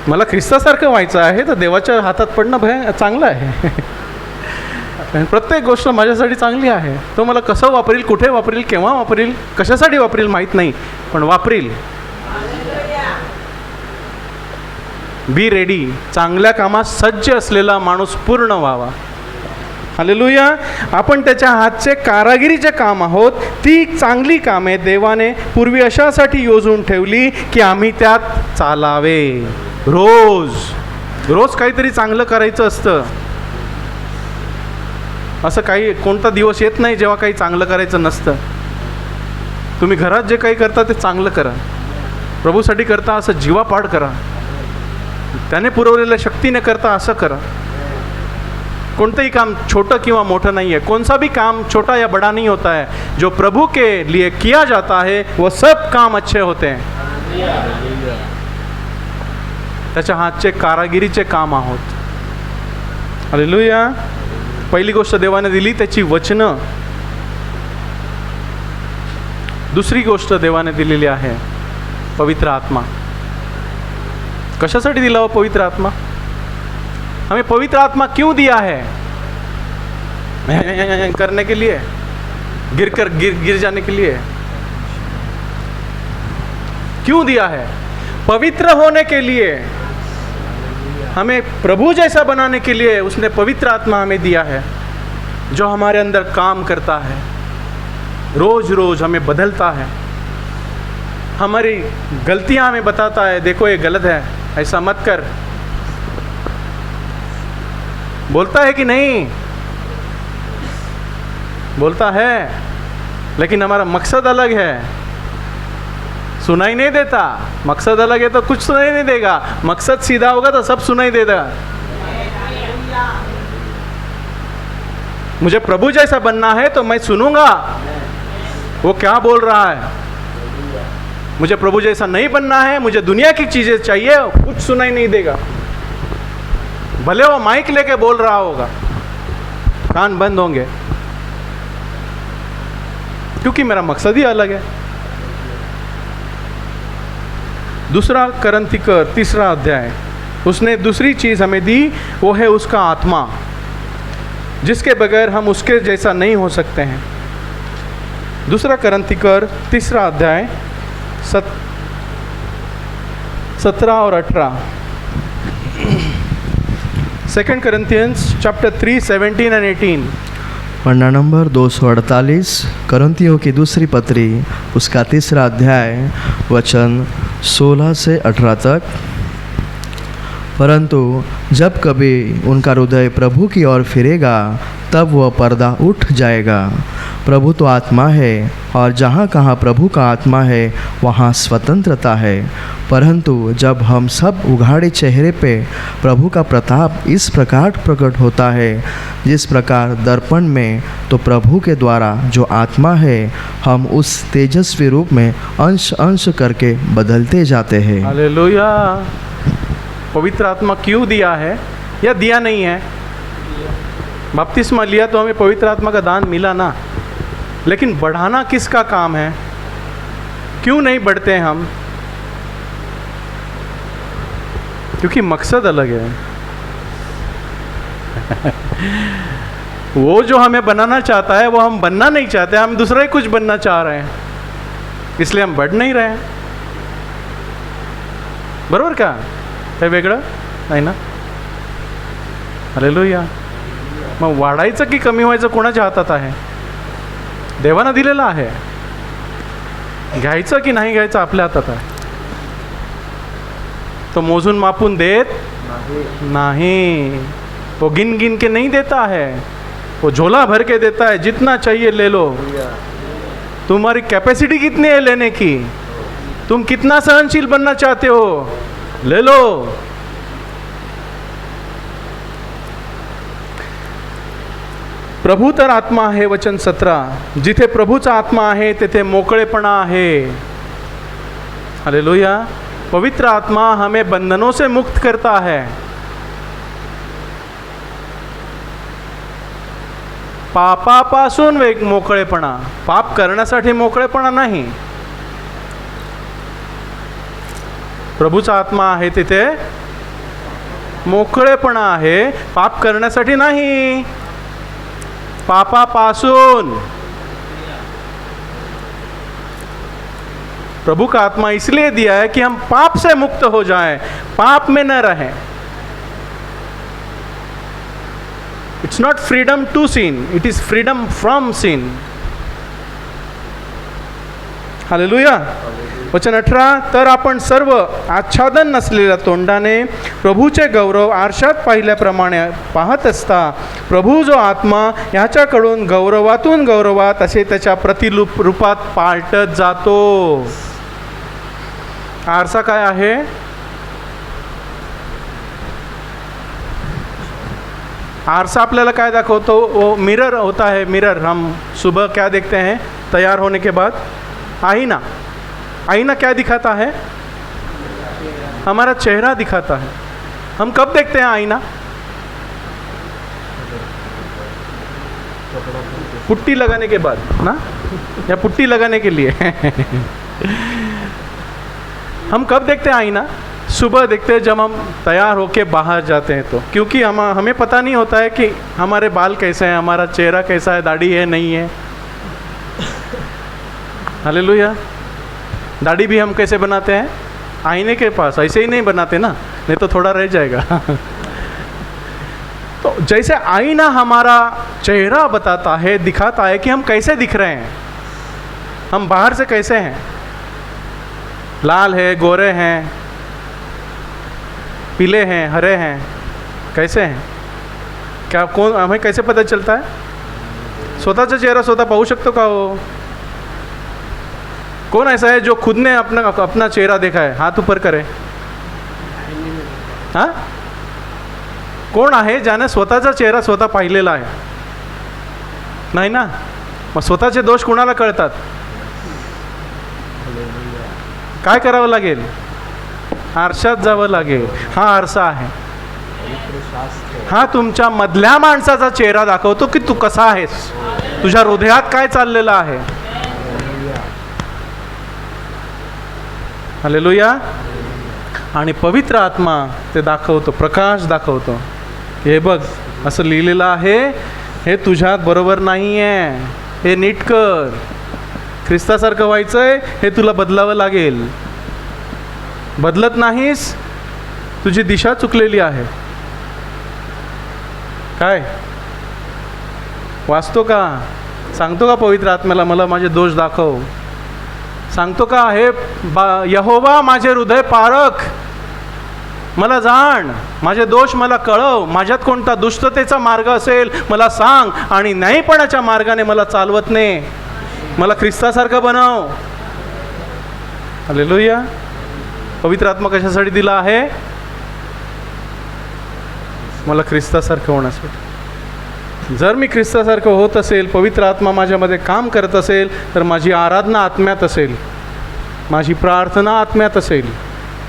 मला ख्रिस्तासारखं व्हायचं आहे तर देवाच्या हातात पडणं चांगलं आहे. प्रत्येक गोष्ट माझ्यासाठी चांगली आहे. तो मला कसं वापरील, कुठे वापरील, केव्हा वापरील, कशासाठी वापरील माहीत नाही, पण वापरील. Be ready. चांगल्या कामात सज्ज असलेला माणूस पूर्ण व्हावा. हालेलुया. आपण त्याच्या हातचे कारागिरीचे काम आहोत. ती चांगली कामे देवाने पूर्वी अशासाठी योजून ठेवली की आम्ही त्यात चालावे. रोज काहीतरी चांगलं करायचं असतं. असं काही कोणता दिवस येत नाही जेव्हा काही चांगलं करायचं नसतं. तुम्ही घरात जे काही करता ते चांगलं करा. प्रभूसाठी करता असं जीवापाड करा. त्याने पुरवलेल्या शक्तीने करता असं करा. कोणतंही काम छोटं किंवा मोठं नहीं है. कौन सा भी काम छोटा या बड़ा नहीं होता है. जो प्रभु के लिए किया जाता है वो सब काम अच्छे होते हैं. त्याच्या हातचे कारागिरीचे काम आहोत. हालेलुया. पहिली गोष्ट देवाने दिली त्याची वचनं. दुसरी गोष्ट देवाने दिलेली आहे पवित्र आत्मा. कशासाठी दिला हो पवित्र आत्मा. हमें पवित्र आत्मा क्यों दिया है. करने के लिए, गिर जाने के लिए. क्यों दिया है. पवित्र होने के लिए, हमें प्रभु जैसा बनाने के लिए उसने पवित्र आत्मा हमें दिया है, जो हमारे अंदर काम करता है, रोज रोज हमें बदलता है, हमारी गलतियां हमें बताता है, देखो ये गलत है, ऐसा मत कर. बोलता है कि नहीं. बोलता है, लेकिन हमारा मकसद अलग है. सुनाई नहीं देता. मकसद अलग है तो कुछ सुनाई नहीं देगा. मकसद सीधा होगा तो सब सुनाई देगा. मुझे प्रभु जैसा बनना है तो मैं सुनूंगा वो क्या बोल रहा है. मुझे प्रभु जैसा नहीं बनना है, मुझे दुनिया की चीजें चाहिए, कुछ सुनाई नहीं देगा. भले वो माइक लेके बोल रहा होगा, कान बंद होंगे, क्योंकि मेरा मकसद ही अलग है. दूसरा करंथिकर 3 अध्याय, उसने दूसरी चीज हमें दी, वो है उसका आत्मा, जिसके बगैर हम उसके जैसा नहीं हो सकते हैं. दूसरा करंथिकर 3 अध्याय 17 और 18. 2 Corinthians chapter 3 17 and 18. Panna number 248 करंथियों की दूसरी पत्री उसका 3 अध्याय वचन 16 से 18 तक. परंतु जब कभी उनका हृदय प्रभु की ओर फिरेगा तब वह पर्दा उठ जाएगा. प्रभु तो आत्मा है और जहाँ कहाँ प्रभु का आत्मा है वहाँ स्वतंत्रता है. परंतु जब हम सब उघाड़े चेहरे पे प्रभु का प्रताप इस प्रकार प्रकट होता है जिस प्रकार दर्पण में, तो प्रभु के द्वारा जो आत्मा है हम उस तेजस्वी रूप में अंश अंश करके बदलते जाते हैं. हालेलुया. पवित्र आत्मा क्यों दिया है या दिया नहीं है. बपतिस्मा लिया तो हमें पवित्र आत्मा का दान मिला ना, लेकिन बढ़ाना किसका काम है. क्यों नहीं बढ़ते हम. क्योंकि मकसद अलग है. वो जो हमें बनाना चाहता है वो हम बनना नहीं चाहते, हम दूसरा ही कुछ बनना चाह रहे हैं, इसलिए हम बढ़ नहीं रहे हैं. बरोबर का. काही वेगळं नाही ना. हालेलुया. मग वाढायचं की कमी व्हायचं कोणाच्या हातात आहे. देवानं दिलेलं आहे. घ्यायचं की नाही घ्यायचं आपल्या हातात आहे. तो मोजून मापून देत नहीं. वो गिन गिन के नहीं देता है, वो झोला भर के देता है. जितना चाहिए ले लो. तुम्हारी कैपेसिटी कितनी है लेने की. तुम कितना सहनशील बनना चाहते हो, ले लो. प्रभू तर आत्मा आहे. वचन 17. जिथे प्रभूचा आत्मा आहे तेथे मोकळेपणा आहे. हालेलुया. पवित्र आत्मा हमें बंधनों से मुक्त करता है. पापापासून मोकळेपणा. पाप करण्यासाठी मोकळेपणा नाही. प्रभूचा आत्मा आहे तिथे मोकळेपणा आहे. पाप करण्यासाठी नाही, पापापासून. प्रभु का आत्मा इसलिए दिया है कि हम पाप से मुक्त हो जाएं, पाप में न रहें. It's not freedom to sin, it is freedom from sin. Hallelujah. वचन 18. तर आपण सर्व आच्छादन नसलेल्या तोंडाने प्रभूचे गौरव आरशात पाहिल्याप्रमाणे पाहत असता प्रभू जो आत्मा ह्याच्याकडून गौरवातून गौरवात असे त्याच्या प्रतिरूपात पालटत जातो. आरसा काय आहे. आरसा आपल्याला काय दाखवतो? वो मिरर होता है, मिरर। हम सुबह क्या देखते हैं तैयार होने के बाद? आईना। आईना क्या दिखाता है? हमारा चेहरा दिखाता है। हम कब देखते हैं आईना? पुट्टी लगाने के बाद ना, या पुट्टी लगाने के लिए हम कब देखते हैं आईना? सुबह देखते हैं जब हम तैयार होके बाहर जाते हैं तो, क्योंकि हमें पता नहीं होता है कि हमारे बाल कैसे हैं, हमारा चेहरा कैसा है, दाढ़ी है नहीं है। हालेलुया। दाढ़ी भी हम कैसे बनाते हैं? आईने के पास। ऐसे ही नहीं बनाते ना, नहीं तो थोड़ा रह जाएगा तो जैसे आईना हमारा चेहरा बताता है, दिखाता है कि हम कैसे दिख रहे हैं, हम बाहर से कैसे हैं, लाल है, गोरे हैं, पीले हैं, हरे हैं, कैसे हैं, क्या कोण हमें कैसे पता चलता है? स्वतःचा चेहरा स्वतः पाहू शकतो का हो? कौन ऐसा है जो खुद ने अपना चेहरा देखा है? हाथ ऊपर करे। हाँ, कोण आहे ज्याने स्वतःचा चेहरा स्वतः पाहिलेला आहे? नाही ना. मग स्वतःचे दोष कोणाला कळतात? काय करावं लागेल? आरशात जावं लागेल. हा आरसा आहे, हा तुमच्या मधल्या माणसाचा चेहरा दाखवतो की तू कसा आहेस, तुझ्या हृदयात काय चाललेलं आहे. हालेलुया. आणि पवित्र आत्मा ते दाखवतो, प्रकाश दाखवतो. हे बघ, असं लिहिलेलं आहे, हे तुझ्यात बरोबर नाही आहे, हे नीट कर. ख्रिस्तासारखं व्हायचंय, हे तुला बदलावं लागेल. बदलत नाहीस, तुझी दिशा चुकलेली आहे. काय वाचतो का? सांगतो का पवित्र आत्म्याला मला माझे दोष दाखव? सांगतो का हे यहोवा माझे हृदय पारख, मला जाण, माझे दोष मला कळव, माझ्यात कोणता दुष्टतेचा मार्ग असेल मला सांग, आणि न्यायपणाच्या मार्गाने मला चालवत नाही, मला ख्रिस्तासारखं बनव. हालेलुया. पवित्र आत्मा कशासाठी दिला आहे? मला ख्रिस्तासारखं होण्यासाठी. जर मी ख्रिस्तासारखं होत असेल, पवित्र आत्मा माझ्यामध्ये काम करत असेल, तर माझी आराधना आत्म्यात असेल, माझी प्रार्थना आत्म्यात असेल,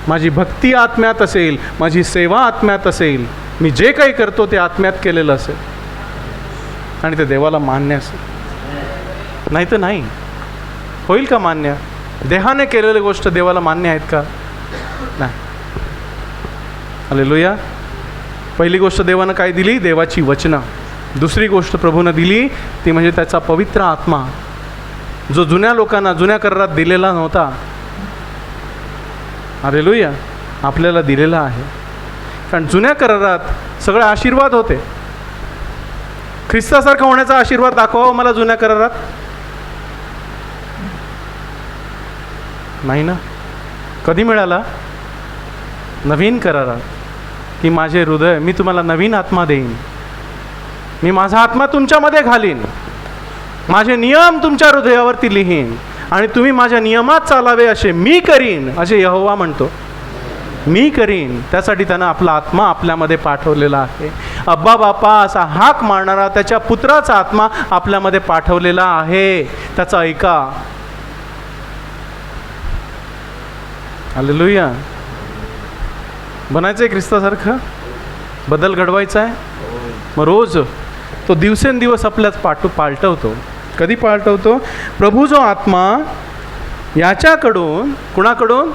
माझी भक्ती आत्म्यात असेल, माझी सेवा आत्म्यात असेल, मी जे काही करतो ते आत्म्यात केलेलं असेल आणि ते देवाला मान्य असेल. नाही तर नाही. होईल का मान्य? देहाने केलेली गोष्ट देवाला मान्य आहेत का? नाही. हालेलुया. पहिली गोष्ट देवानं काय दिली? देवाची वचनं. दुसरी गोष्ट प्रभूनं दिली ती म्हणजे त्याचा पवित्र आत्मा, जो जुन्या लोकांना जुन्या करारात दिलेला नव्हता. हालेलुया. आपल्याला दिलेला आहे. कारण जुन्या करारात सगळे आशीर्वाद होते. ख्रिस्तासारखा होण्याचा आशीर्वाद दाखवा मला जुन्या करारात. नाही ना. कधी मिळाला? नवीन करारात, की माझे हृदय, मी तुम्हाला नवीन आत्मा देईन, मी माझा आत्मा तुमच्यामध्ये घालीन, माझे नियम तुमच्या हृदयावरती लिहीन आणि तुम्ही माझ्या नियमात चालावे असे मी करीन, असे यहोवा म्हणतो. मी करीन. त्यासाठी त्यानं आपला आत्मा आपल्यामध्ये पाठवलेला आहे. अब्बा बापा असा हाक मारणारा त्याच्या पुत्राचा आत्मा आपल्यामध्ये पाठवलेला आहे. त्याचा ऐका. हालेलुया. बनायचं आहे ख्रिस्तासारखं, बदल घडवायचा आहे. मग रोज तो दिवसेंदिवस आपल्याच पालटवतो. कधी पालटवतो? प्रभू जो आत्मा याच्याकडून, कुणाकडून?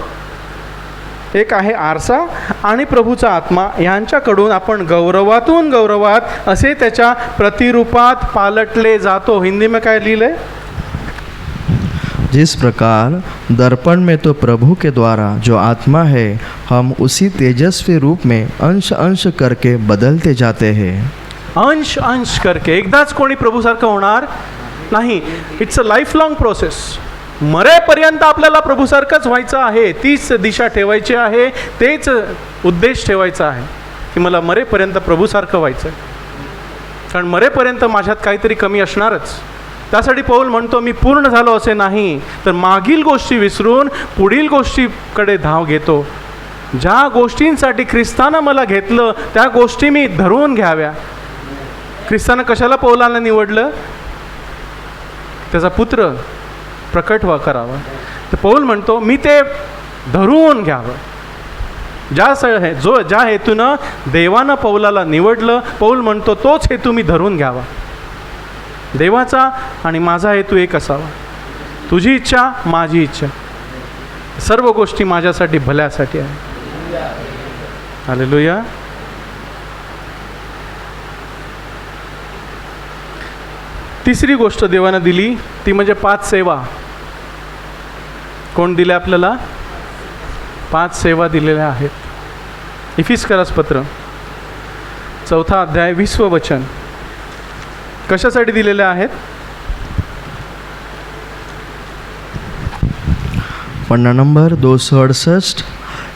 एक आहे आरसा आणि प्रभूचा आत्मा, यांच्याकडून आपण गौरवातून गौरवात असे त्याच्या प्रतिरूपात पालटले जातो. हिंदी में काय लिहिलंय? जिस प्रकार दर्पण में तो प्रभु के द्वारा जो आत्मा है, हम उसी तेजस्वी रूप में अंश अंश करके बदलते जाते हैं. अंश अंश करके. एकदाच कोणी प्रभूसारखं होणार नाही. It's a life long process. मरेपर्यंत आपल्याला प्रभूसारखंच व्हायचं आहे. तीच दिशा ठेवायची आहे, तेच उद्देश ठेवायचा आहे की मला मरेपर्यंत प्रभूसारखं व्हायचं आहे. कारण मरेपर्यंत माझ्यात काहीतरी कमी असणारच. त्यासाठी पौल म्हणतो मी पूर्ण झालो असे नाही, तर मागील गोष्टी विसरून पुढील गोष्टीकडे धाव घेतो. ज्या गोष्टींसाठी ख्रिस्तानं मला घेतलं त्या गोष्टी मी धरून घ्याव्या. ख्रिस्तानं कशाला पौलाला निवडलं? त्याचा पुत्र प्रकट करावा. तर पौल म्हणतो मी ते धरून घ्यावं. ज्या हेतूनं देवानं पौलाला निवडलं, पौल म्हणतो तोच हेतू मी धरून घ्यावा. देवाचा आणि माझा हेतू एक असावा. तुझी इच्छा, माझी इच्छा, सर्व गोष्टी माझ्यासाठी भल्यासाठी आहे. हालेलुया. तिसरी गोष्ट देवानं दिली ती म्हणजे 5 सेवा. कोण दिल्या आपल्याला? 5 सेवा दिलेल्या आहेत. इफिस्करास पत्र 4 अध्याय 20 वचन कशासाठी दिलेल्या आहेत? पन्ना नंबर 268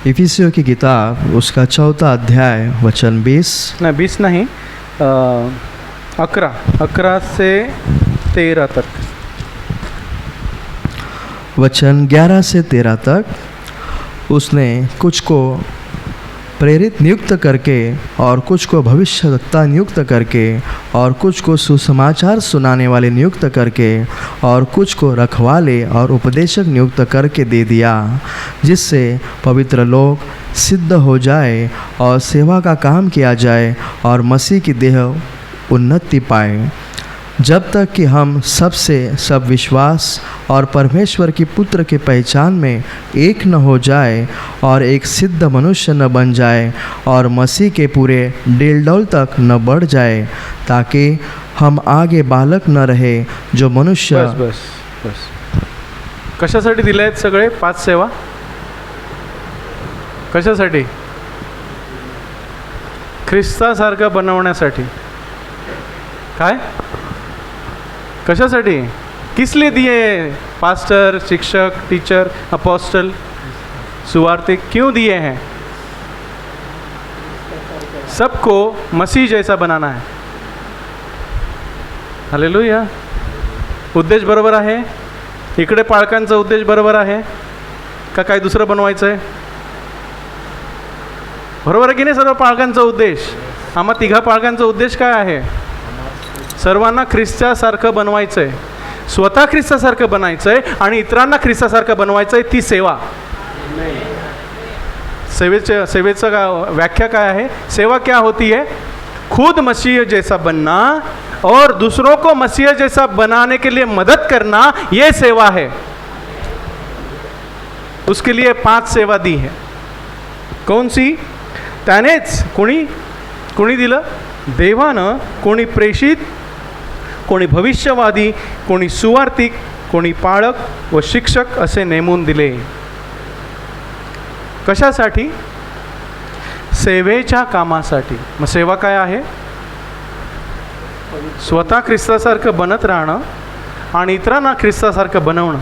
इफिसियों की किताब उसका 4 अध्याय वचन 20 नहीं 11 से 13 तक. वचन 11 से 13 तक उसने कुछ को प्रेरित नियुक्त करके और कुछ को भविष्यवक्ता नियुक्त करके और कुछ को सुसमाचार सुनाने वाले नियुक्त करके और कुछ को रखवाले और उपदेशक नियुक्त करके दे दिया, जिससे पवित्र लोग सिद्ध हो जाए और सेवा का काम किया जाए और मसीह की देह उन्नति पाए, जब तक कि हम सबसे सब विश्वास और परमेश्वर की पुत्र की पहचान में एक न हो जाए और एक सिद्ध मनुष्य न बन जाए और मसीह के पूरे डेलडौल तक न बढ़ जाए, ताकि हम आगे बालक न रहे जो मनुष्य. बस कशासाठी दिले आहेत सगळे 5 सेवा? कशासाठी? ख्रिस्तासारखं बनवण्यासाठी. काय? कशासाठी? किस लिए दिए? पास्टर, शिक्षक, टीचर, अपोस्टल, सुवार्तिक क्यों दिए हैं? सबको मसीह जैसा बनाना है. हालेलुया. उद्देश बरोबर आहे? इकडे पाळकांचा उद्देश बरोबर आहे का काय दुसरं बनवायचं आहे? बरोबर आहे की नाही? सर्व पाळकांचा उद्देश. आम्हा तिघा पाळकांचा उद्देश काय आहे? सर्वांना ख्रिस्तासारखं बनवायचं आहे, स्वतः ख्रिस्तासारखं बनायचं आहे आणि इतरांना ख्रिस्तासारखं बनवायचं आहे. ती सेवा. सेवेचं का व्याख्या काय आहे? सेवा क्या होती है? खुद मसीह जैसा बनना और दूसरों को मसीह जैसा बनाने के लिए मदद करना, ये सेवा है. उसके लिए 5 सेवा दी है. कौन सी? त्यानेच कोणी दिलं? देवानं. कोणी प्रेषित, कोणी भविष्यवादी, कोणी सुवार्तिक, कोणी पाळक व शिक्षक असे नेमून दिले. कशासाठी? सेवेच्या कामासाठी. मग सेवा काय आहे? स्वतः ख्रिस्तासारखं बनत राहणं आणि इतरांना ख्रिस्तासारखं बनवणं.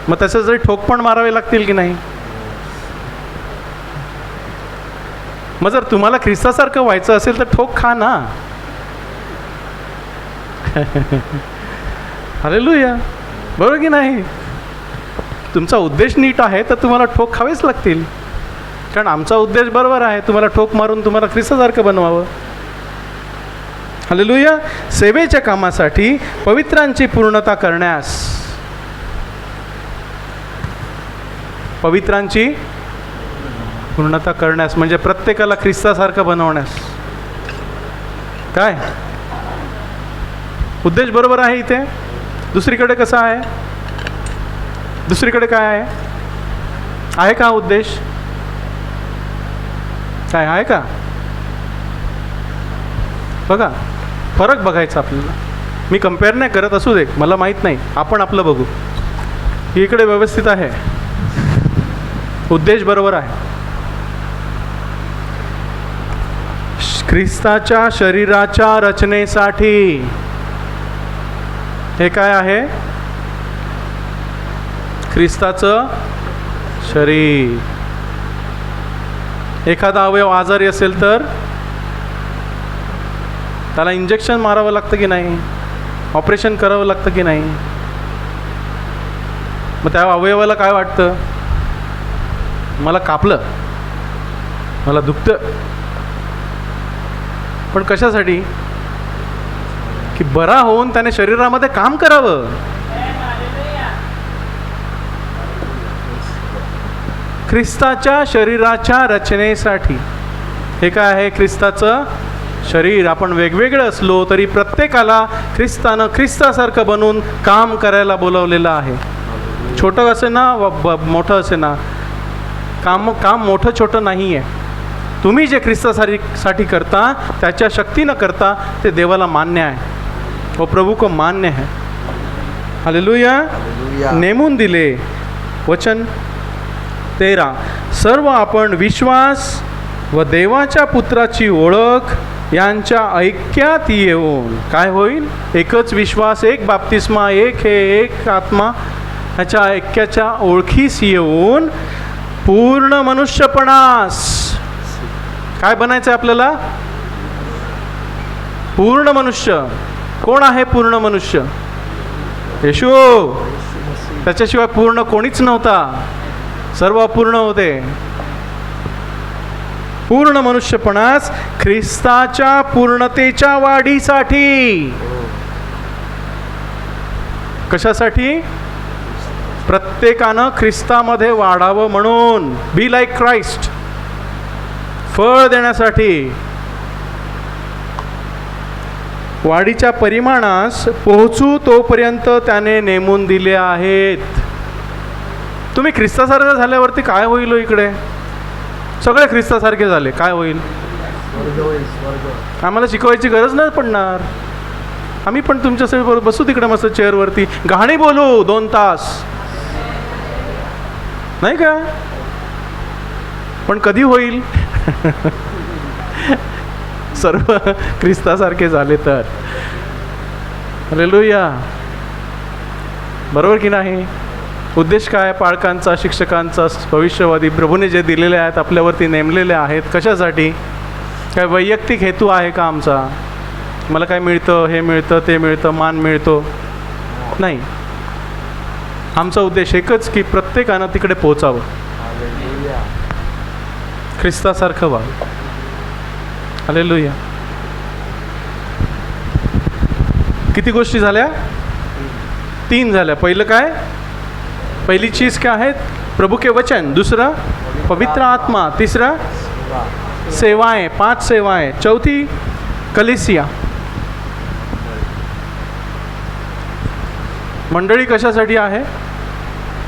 मग त्याचं जरी ठोक पण मारावे लागतील की नाही? मग जर तुम्हाला ख्रिस्तासारखं व्हायचं असेल तर ठोक खा ना. हालेलुया. बरोबर की नाही? तुमचा उद्देश नीट आहे तर तुम्हाला ठोक खावेच लागतील. कारण आमचा उद्देश बरोबर आहे, तुम्हाला ठोक मारून तुम्हाला ख्रिस्तासारखं बनवावं. हालेलुया. सेवेच्या कामासाठी, पवित्रांची पूर्णता करण्यास. पवित्रांची पूर्णता करण्यास म्हणजे प्रत्येकाला ख्रिस्तासारखं बनवण्यास. काय उद्देश बरोबर आहे इथे? दुसरीकडे कसं आहे? दुसरीकडे काय आहे का उद्देश? काय आहे का? बघा, फरक बघायचा आपल्याला. मी कम्पेअर नाही करत, असू दे, मला माहीत नाही. आपण आपलं बघू. इकडे व्यवस्थित आहे, उद्देश बरोबर आहे. ख्रिस्ताच्या शरीराच्या रचनेसाठी. हे काय आहे? ख्रिस्ताचं शरीर. एखादा अवयव आजारी असेल तर त्याला इंजेक्शन मारावं लागतं की नाही? ऑपरेशन करावं लागतं की नाही? मग त्या अवयवाला काय वाटतं? मला कापलं, मला दुखतं. पण कशासाठी? की बरा होऊन त्याने शरीरामध्ये काम करावं. ख्रिस्ताच्या शरीराच्या रचनेसाठी. हे काय आहे? ख्रिस्ताचं शरीर. आपण वेगवेगळं असलो तरी प्रत्येकाला ख्रिस्तानं ख्रिस्तासारखं बनून काम करायला बोलवलेलं आहे. छोटं असे ना मोठं असे ना, काम मोठं छोटं नाही आहे. तुम्ही जे ख्रिस्तासाठी करता त्याच्या शक्तीनं करता ते देवाला मान्य आहे, वो प्रभू को मान्य है. हालेलुया. नेमून दिले. वचन 13. सर्व आपण विश्वास व देवाच्या पुत्राची ओळख यांच्या ऐक्यात येऊन. काय होईल? एकच विश्वास, एक बाप्तिस्मा, एक हे एक आत्मा, ह्याच्या ऐक्याच्या ओळखीस येऊन पूर्ण मनुष्यपणास. काय बनायचं आपल्याला? पूर्ण मनुष्य. कोण आहे पूर्ण मनुष्य? येशू. त्याच्याशिवाय पूर्ण कोणीच नव्हता, सर्व अपूर्ण होते. पूर्ण मनुष्यपणास ख्रिस्ताच्या पूर्णतेच्या वाढीसाठी. कशासाठी? प्रत्येकानं ख्रिस्तामध्ये वाढावं म्हणून. Be like Christ. फळ देण्यासाठी. वाढीच्या परिमाणास पोहोचू तोपर्यंत त्याने नेमून दिले आहेत. तुम्ही ख्रिस्तासारखे झाल्यावरती काय होईल? इकडे सगळे ख्रिस्तासारखे झाले, काय होईल? आम्हाला शिकवायची गरज नाही पडणार. आम्ही पण तुमच्यासोबत बसू तिकडे मस्त चेअरवरती, गाणी बोलू 2 तास, नाही का? पण कधी होईल? सर्व ख्रिस्तासारखे झाले तर. हालेलुया. बरोबर की नाही? उद्देश काय? पालकांचा, शिक्षकांचा, भविष्यवादी प्रभूने जे दिलेले आहेत आपल्यावरती नेमलेले आहेत. कशासाठी? काय वैयक्तिक हेतू आहे का आमचा? मला काय मिळतं, हे मिळतं, ते मिळतं, मान मिळतो? नाही. आमचा उद्देश एकच की प्रत्येकानं तिकडे पोहोचावं, ख्रिस्तासारखं व्हावं. हालेलुया. किती गोष्टी झाल्या? 3 झाल्या. पहिलं काय? पहिली चीज क्या है? प्रभु के वचन. दूसरा पवित्र आत्मा. तीसरा सेवाएं. 5 सेवाएं. चौथी कलीसिया. मंडळी कशासाठी आहे?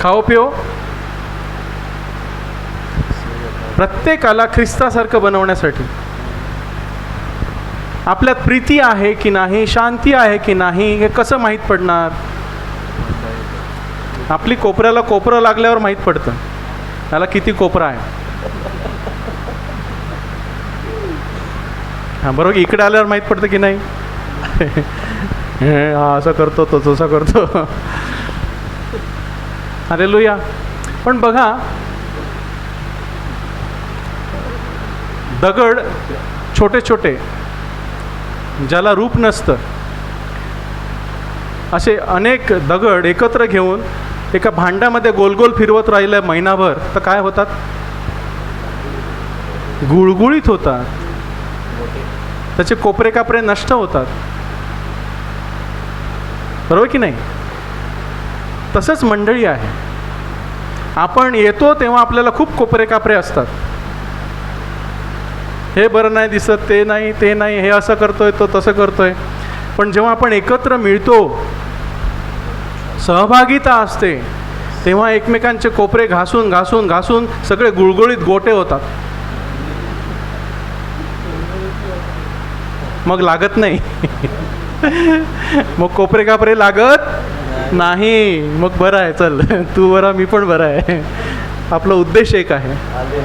खाओ पिओ. प्रत्येकाला ख्रिस्तासारखं बनवण्यासाठी. आपल्यात प्रीती आहे की नाही, शांती आहे की नाही, हे कसं माहीत पडणार? आपली कोपऱ्याला कोपरं लागल्यावर माहीत पडतं त्याला किती कोपरा आहे. हां बरोबर. इकडे आल्यावर माहीत पडतं की नाही? हा असं करतो, तो तसा करतो. हालेलुया. पण बघा, दगड छोटे छोटे ज्याला रूप नसतं, असे अनेक दगड एकत्र घेऊन एका भांड्यामध्ये गोल गोल फिरवत राहिले महिनाभर, तर काय होतात? गुळगुळीत होतात. त्याचे कोपरे कापरे नष्ट होतात. बरोबर की नाही? तसंच मंडळी आहे. आपण येतो तेव्हा आपल्याला खूप कोपरे कापरे असतात. हे बरं नाही दिसत, ते नाही, ते नाही, हे असं करतोय, तो तसं करतोय. पण जेव्हा आपण एकत्र मिळतो, सहभागिता असते, तेव्हा एकमेकांचे कोपरे घासून घासून घासून सगळे गुळगुळीत गोटे होतात. मग लागत नाही. मग कोपरे कापरे लागत नाही. मग बरं आहे, चल तू बरा, मी पण बरा आहे. आपला उद्देश एक आहे,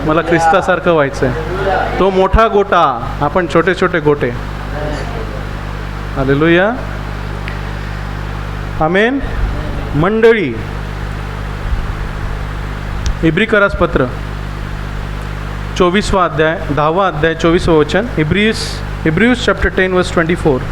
मला ख्रिस्तासारखं व्हायचं आहे. तो मोठा गोटा, आपण छोटे छोटे गोटे. हालेलुया. आमेन. मंडळी, इब्रिकरास पत्र 24 अध्याय 10 अध्याय 24 वचन. Hebrews chapter 10 verse 24.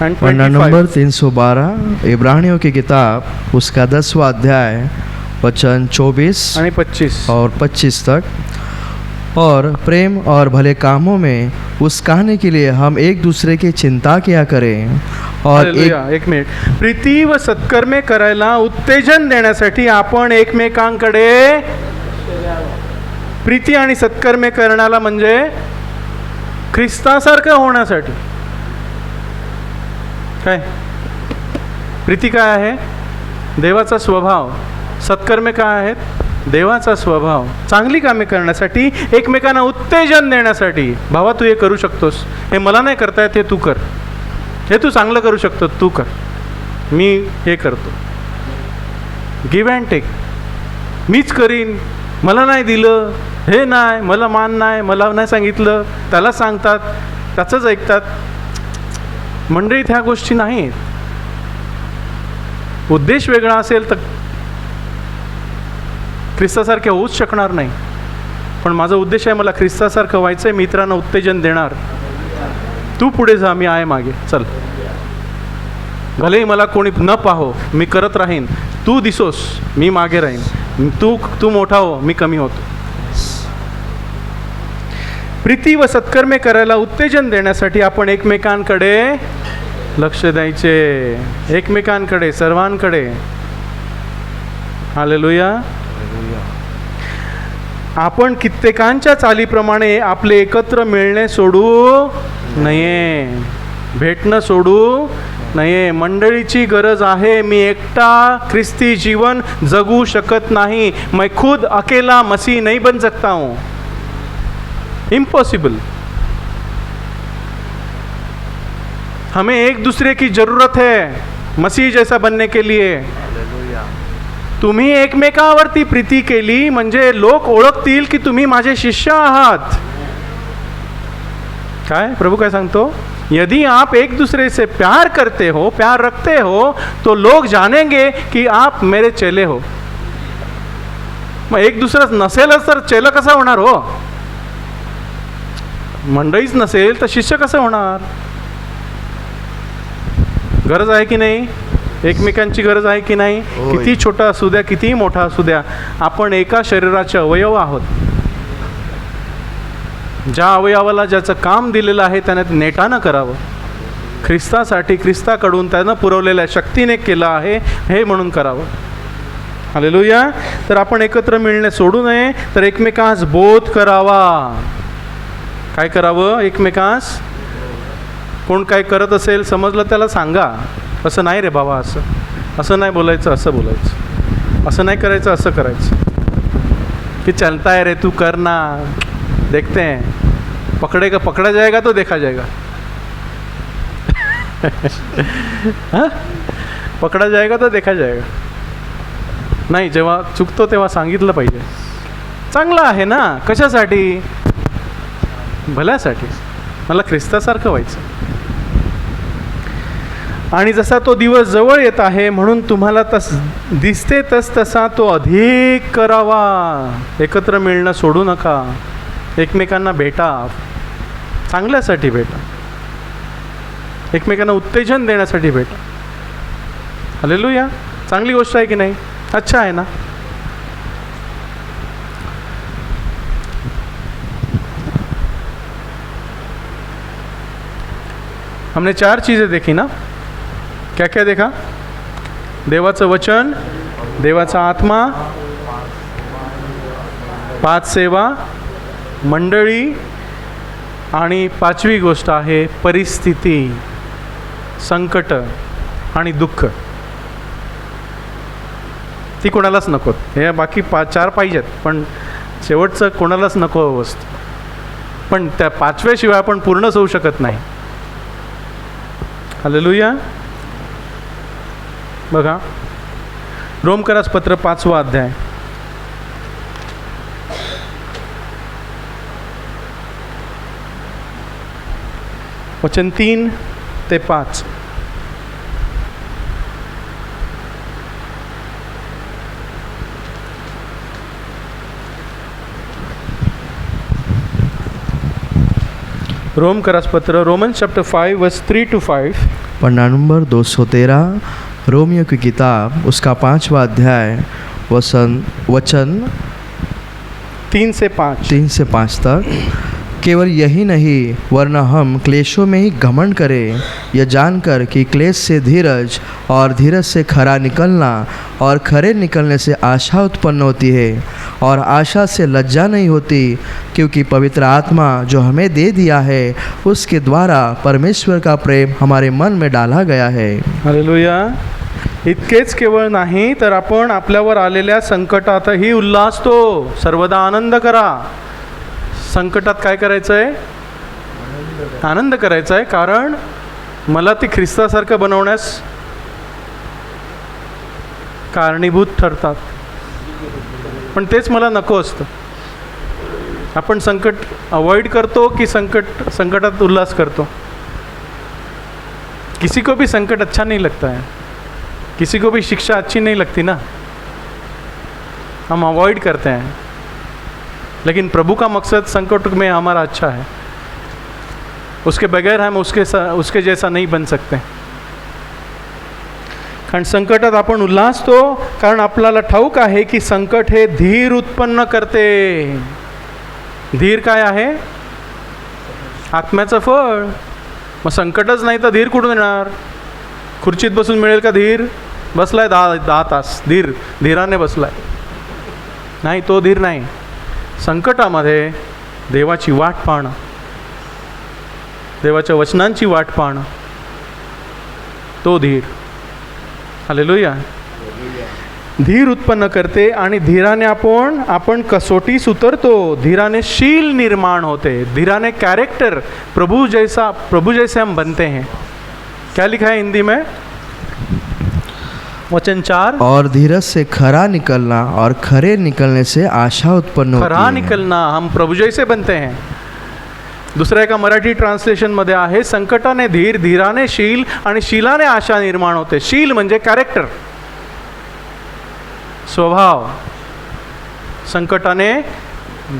And Panna 25. Number 312 इब्रानियों की किताब उसका 10वां अध्याय वचन 24 आणि 25. और 25 तक। और प्रेम और भले कामों में उस्काने के लिए हम एक दूसरे की चिंता किया करें और हालेलुया. एक मिनिट. प्रीती व सत्कर्मे करायला उत्तेजन देण्यासाठी आपण एकमेकांकडे प्रीती आणि सत्कर्मे करण्याला म्हणजे ख्रिस्तासारखं होण्यासाठी. काय प्रीती काय आहे? देवाचा स्वभाव. सत्कर्मे काय आहेत? देवाचा स्वभाव. चांगली कामे करण्यासाठी, एकमेकांना उत्तेजन देण्यासाठी. भावा तू हे करू शकतोस, हे मला नाही करता येत, हे तू कर, हे तू चांगलं करू शकतो, तू कर, मी हे करतो. Give and take. मीच करीन, मला नाही दिलं, हे नाही, मला मान नाही, मला नाही सांगितलं, त्याला सांगतात, त्याचंच ऐकतात. मंडळीत ह्या गोष्टी नाहीत. उद्देश वेगळा असेल तर ख्रिस्तासारखे होऊच शकणार नाही. पण माझा उद्देश आहे, मला ख्रिस्तासारखं व्हायचं आहे, मित्रांना उत्तेजन देणार. तू पुढे जा, मी आहे मागे, चल. भलेही मला कोणी न पाहो, मी करत राहीन. तू दिसोस, मी मागे राहीन. तू मोठा हो, मी कमी होतो. प्रीती व सत्कर्मे करायला उत्तेजन देण्यासाठी आपण एकमेकांकडे लक्ष द्यायचे, एकमेकांकडे, सर्वांकडे. हालेलुया. आपण कित्येकांच्या चालीप्रमाणे आपले एकत्र मिळणे सोडू नये, भेटणं सोडू नये. मंडळीची गरज आहे. मी एकटा ख्रिस्ती जीवन जगू शकत नाही. मैं खुद अकेला मसीह नहीं बन सकता हूँ. इम्पॉसिबल. हमें एक दूसरे की जरूरत है मसीह जैसा बनने के लिए. तुम्ही एकमेकावरती प्रीती केली म्हणजे लोक ओळखतील की तुम्ही माझे शिष्य आहात. काय प्रभू काय सांगतो? यदि आप एक दूसरे से प्यार करते हो, प्यार रखते हो, तो लोग जानेंगे कि आप मेरे चेले हो. मग एक दुसरा नसेलच तर चेला कसा होणार हो? मंडळीच नसेल तर शिष्य कसं होणार? गरज आहे की नाही? एकमेकांची गरज आहे की नाही? किती छोटा असू द्या, कितीही मोठा असू द्या, आपण एका शरीराचे अवयव आहोत. ज्या अवयवाला ज्याचं काम दिलेलं आहे त्याने नेटानं करावं. ख्रिस्तासाठी, ख्रिस्ताकडून त्यानं पुरवलेल्या शक्तीने केलं आहे हे म्हणून करावं. हालेलुया. तर आपण एकत्र मिळणे सोडू नये, तर एकमेकांस बोध करावा. काय करावं? एकमेकांस. कोण काय करत असेल समजलं त्याला सांगा, असं नाही रे बाबा, असं नाही बोलायचं, असं बोलायचं, असं नाही करायचं, असं करायचं. कि चलता है रे, तू करना, देखते हैं, पकड़ेगा, पकड़ा जाएगा तो देखा जाएगा. हाँ, पकड़ा जाएगा तो देखा जाएगा. नाही, जेव्हा चुकतो तेव्हा सांगितलं पाहिजे. चांगलं आहे ना. कशासाठी? भल्यासाठी. मला ख्रिस्तासारखं व्हायचं. आणि जसा तो दिवस जवळ येत आहे म्हणून तुम्हाला दिसते तसा तो अधिक करावा. एकत्र मिळणं सोडू नका. एकमेकांना भेटा, चांगल्यासाठी भेटा, एकमेकांना उत्तेजन देण्यासाठी भेटा. हालेलुया. चांगली गोष्ट आहे की नाही? अच्छा आहे ना. हमने 4 चीज़ें देखी ना. क्या क्या देखा? देवाचं वचन, देवाचा आत्मा, 5 सेवा, मंडळी, आणि 5वी गोष्ट आहे परिस्थिती, संकट आणि दुःख. ती कोणालाच नको. हे बाकी 4 पाहिजेत, पण शेवटचं कोणालाच नको वस्तू. पण त्या 5व्या शिवाय आपण पूर्णच होऊ शकत नाही. हालेलुया. बघा, रोमकरास पत्र 5वा अध्याय, वचन 3 ते 5. रोमकरासपत्र रोमन्स चैप्टर 5 वर्स 3 to 5। पन्ना नंबर 213 रोमियो की किताब उसका 5वां अध्याय वचन 3 से 5। 3 से 5 तक। केवल यही नहीं वरना हम क्लेशों में ही घमंड करें, यह जानकर कि क्लेश से धीरज और धीरज से खरा निकलना और खरे निकलने से आशा उत्पन्न होती है, और आशा से लज्जा नहीं होती, क्योंकि पवित्र आत्मा जो हमें दे दिया है उसके द्वारा परमेश्वर का प्रेम हमारे मन में डाला गया है। हालेलुया। इतकेच केवळ नाही तर आपण आपल्यावर आलेल्या संकटातही उल्हासतो, सर्वदा आनंद करा। संकटात काय करायचं आहे? आनंद करायचा आहे, कारण मला ती ख्रिस्तासारखं बनवण्यास कारणीभूत ठरतात। पण तेच मला नको असतं। आपण संकट अवॉइड करतो की संकटात उल्हास करतो? किसी को भी संकट अच्छा नहीं लगता है, किसी को भी शिक्षा अच्छी नहीं लगती ना, हम अवॉइड करते हैं। लेकिन प्रभु का मकसद संकट में हमारा अच्छा है, उसके बगैर हम उसके जैसा नहीं बन सकते। कारण संकटात आपण उल्हासतो, कारण आपल्याला ठाऊक आहे की संकट हे धीर उत्पन्न करते। धीर काय आहे? आत्म्याचं फळ। मग संकटच नाही तर धीर कुठून येणार? खुर्चीत बसून मिळेल का धीर? बसलाय 10 तास धीराने बसलाय, नाही, तो धीर नाही। संकटामध्ये देवाची वाट पाहणं, देवाच्या वचनांची वाट पाहणं, तो धीर। हालेलुया। धीर उत्पन्न करते आणि धीराने आपण कसोटीस उतरतो, धीराने शील निर्माण होते, धीराने कैरेक्टर प्रभु जैसे हम बनते हैं। क्या लिखा है हिंदी में? वचन 4, और धीरज से खरा निकलना और खरे निकलने से आशा उत्पन्न होती है। खरा निकलना, हम प्रभु जैसे बनते हैं। दुसऱ्या एका मराठी ट्रान्सलेशन मध्ये आहे, संकटाने धीर, धीराने शील आणि शीलाने आशा निर्माण होते। शील म्हणजे कॅरेक्टर, स्वभाव। संकटाने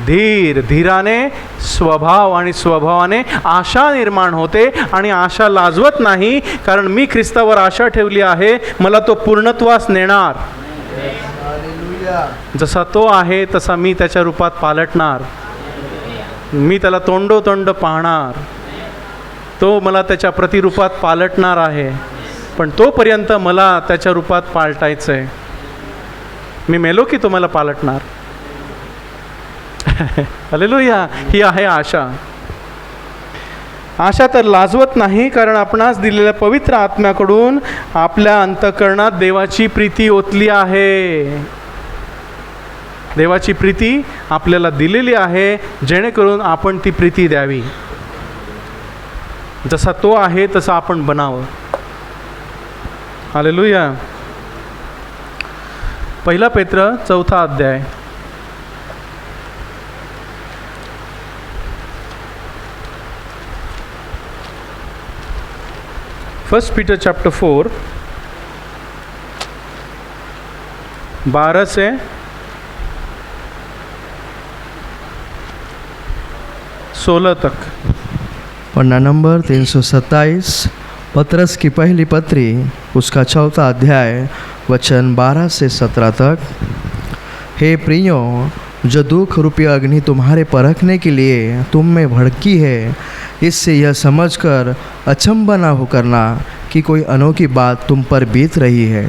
धीर, धीराने स्वभाव आणि स्वभावाने आशा निर्माण होते, आणि आशा लाजवत नाही, कारण मी ख्रिस्तावर आशा ठेवली आहे, मला तो पूर्णत्वास नेणार। जसा तो आहे तसा मी त्याच्या रूपात पालटणार, मी त्याला तोंडोतोंड पाहणार, तो मला त्याच्या प्रतिरूपात पालटणार आहे। पण तोपर्यंत मला त्याच्या रूपात पालटायचं आहे। मी मेलो की तो मला पालटणार। हालेलुया। ही आहे आशा। आशा तर लाजवत नाही, कारण आपणास दिलेल्या पवित्र आत्म्याकडून आपल्या अंतःकरणात देवाची प्रीती ओतली आहे। देवाची प्रीती आपल्याला दिलेली आहे, जेणेकरून आपण ती प्रीती द्यावी। जसा तो आहे तसा आपण बनावं। हालेलुया। 1 पेत्र 4 अध्याय। फर्स्ट पीटर चैप्टर 4 12 से 16 तक। पन्ना नंबर 327 पत्रस की पहली पत्री उसका 4 अध्याय वचन 12 से 17 तक। हे प्रियो, जो दुख रूपी अग्नि तुम्हारे परखने के लिए तुम में भड़की है, इससे यह समझकर अचंभा न हो करना कि कोई अनोखी बात तुम पर बीत रही है,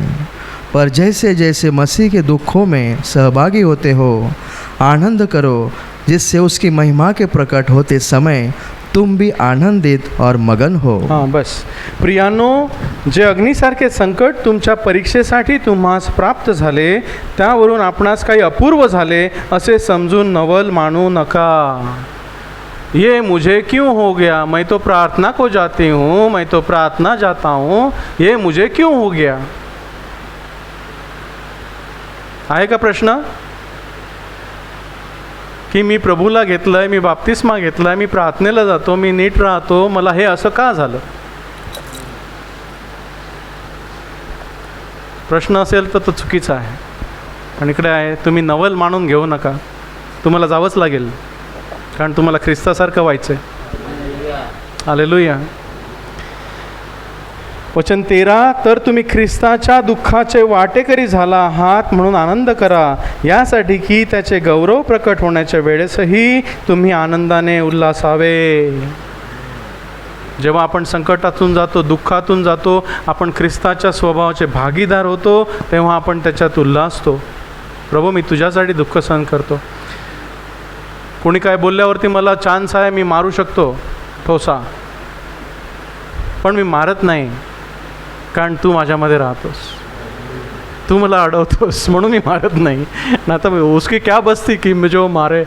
पर जैसे जैसे मसीह के दुखों में सहभागी होते हो, आनंद करो, जिससे उसकी महिमा के प्रकट होते समय तुम भी आनंदित और मगन हो। हां, बस प्रियानो, जे अग्निसारखे संकट तुमच्या परीक्षेसाठी तुम्हास प्राप्त झाले, त्यावरून आपणास काही अपूर्व झाले असे समजून नवल मानू नका। ये मुझे क्यों हो गया, मैं तो प्रार्थना को जाती हूँ, मैं तो प्रार्थना जाता हूँ, ये मुझे क्यों हो गया? आहे का प्रश्न? की मी प्रभूला घेतलंय, मी बाप्तिस्मा घेतलाय, मी प्रार्थनेला जातो, मी नीट राहतो, मला हे असं का झालं? प्रश्न असेल तर तो चुकीचा आहे। आणि इकडे आहे, तुम्ही नवल मानून घेऊ नका, तुम्हाला जावंच लागेल, कारण तुम्हाला ख्रिस्तासारखं व्हायचं आहे। हालेलुया. वचन 13, तर तुम्ही ख्रिस्ताच्या दुःखाचे वाटेकरी झाला आहात म्हणून आनंद करा, यासाठी की त्याचे गौरव प्रकट होण्याच्या वेळेसही तुम्ही आनंदाने उल्हासावे. जेव्हा आपण संकटातून जातो, दुःखातून जातो, आपण ख्रिस्ताच्या स्वभावाचे भागीदार होतो, तेव्हा आपण त्याच्यात उल्हासतो. प्रभू, मी तुझ्यासाठी दुःख सहन करतो. कोणी काय बोलल्यावरती मला चान्स आहे, मी मारू शकतो ठोसा, पण मी मारत नाही, कारण तू माझ्यामध्ये राहतोस, तू मला अडवतोस, म्हणून मी मारत नाही. ना तो उसकी क्या बस थी कि मुझे वो मारे,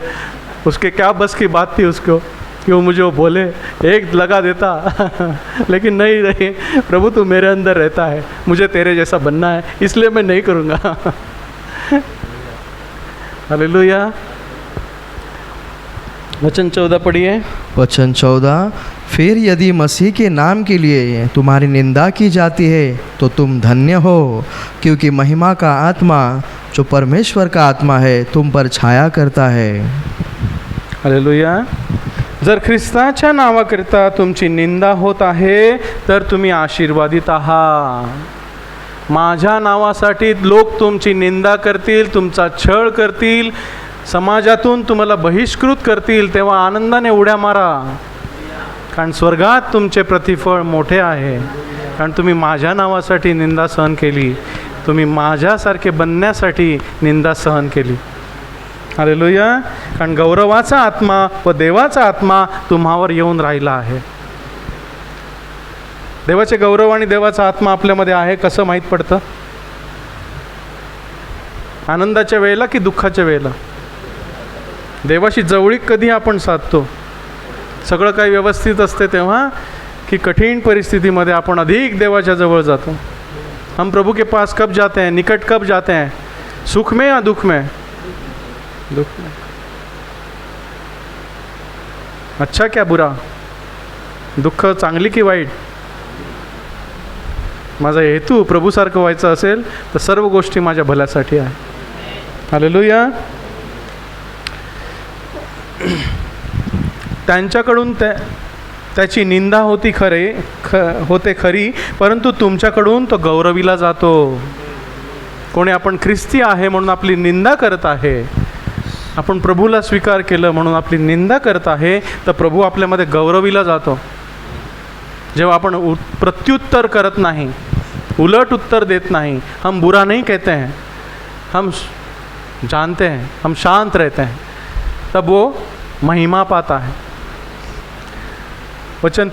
उसके क्या बस की बात थी उसको कि वो मुझे वो बोले, एक लगा देता लेकिन नहीं रही. प्रभु, तू मेरे अंदर रहता है, मुझे तेरे जैसा बनना है, इसलिए मैं नहीं करूँगा. हालेलुया. वचन 14 पढ़िए. वचन 14, फिर यदि मसीह के नाम के लिए तुम्हारी निंदा की जाती है तो तुम धन्य हो, क्योंकि महिमा का आत्मा जो परमेश्वर का आत्मा है तुम पर छाया करता है. हालेलुया. जर ख्रिस्ताच्या नावाकरिता तुमची निंदा होत आहे तर तुम्ही आशीर्वादित आहात. माझ्या नावासाठी लोक तुमची निंदा करतील, तुमचा छळ करतील, समाजातून तुम्हाला बहिष्कृत करतील, तेव्हा आनंदाने उड्या मारा, कारण स्वर्गात तुमचे प्रतिफळ मोठे आहे. कारण तुम्ही माझ्या नावासाठी निंदा सहन केली, तुम्ही माझ्यासारखे बनण्यासाठी निंदा सहन केली. हालेलुया. कारण गौरवाचा आत्मा व देवाचा आत्मा तुम्हावर येऊन राहिला आहे. देवाचे गौरव आणि देवाचा आत्मा आपल्यामध्ये आहे, कसं माहीत पडतं? आनंदाच्या वेळेला की दुःखाच्या वेळेला? देवाशी जवळीक कधी आपण साधतो? सगळं काही व्यवस्थित असते तेव्हा, की कठीण परिस्थितीमध्ये आपण अधिक देवाच्या जवळ जातो? हम प्रभु के पास कब जाते हैं, निकट कब जाते हैं? सुख में या दुख में? दुख में. अच्छा क्या बुरा? दुःख चांगली की वाईट? माझा हेतू प्रभूसारखं व्हायचं असेल तर सर्व गोष्टी माझ्या भल्यासाठी आहे. हालेलुया. त्यांच्याकडून त्याची निंदा होती होते खरी, परंतु तुमच्याकडून तो गौरविला जातो. कोणी आपण ख्रिस्ती आहे म्हणून आपली निंदा करत आहे, आपण प्रभूला स्वीकार केलं म्हणून आपली निंदा करत आहे, तर प्रभू आपल्यामध्ये गौरविला जातो. जेव्हा आपण प्रत्युत्तर करत नाही, उलट उत्तर देत नाही, हम बुरा नहीं कहते हैं, हम जानते हैं, हम शांत रहते हैं, तब वो महिमा पाता है. वचन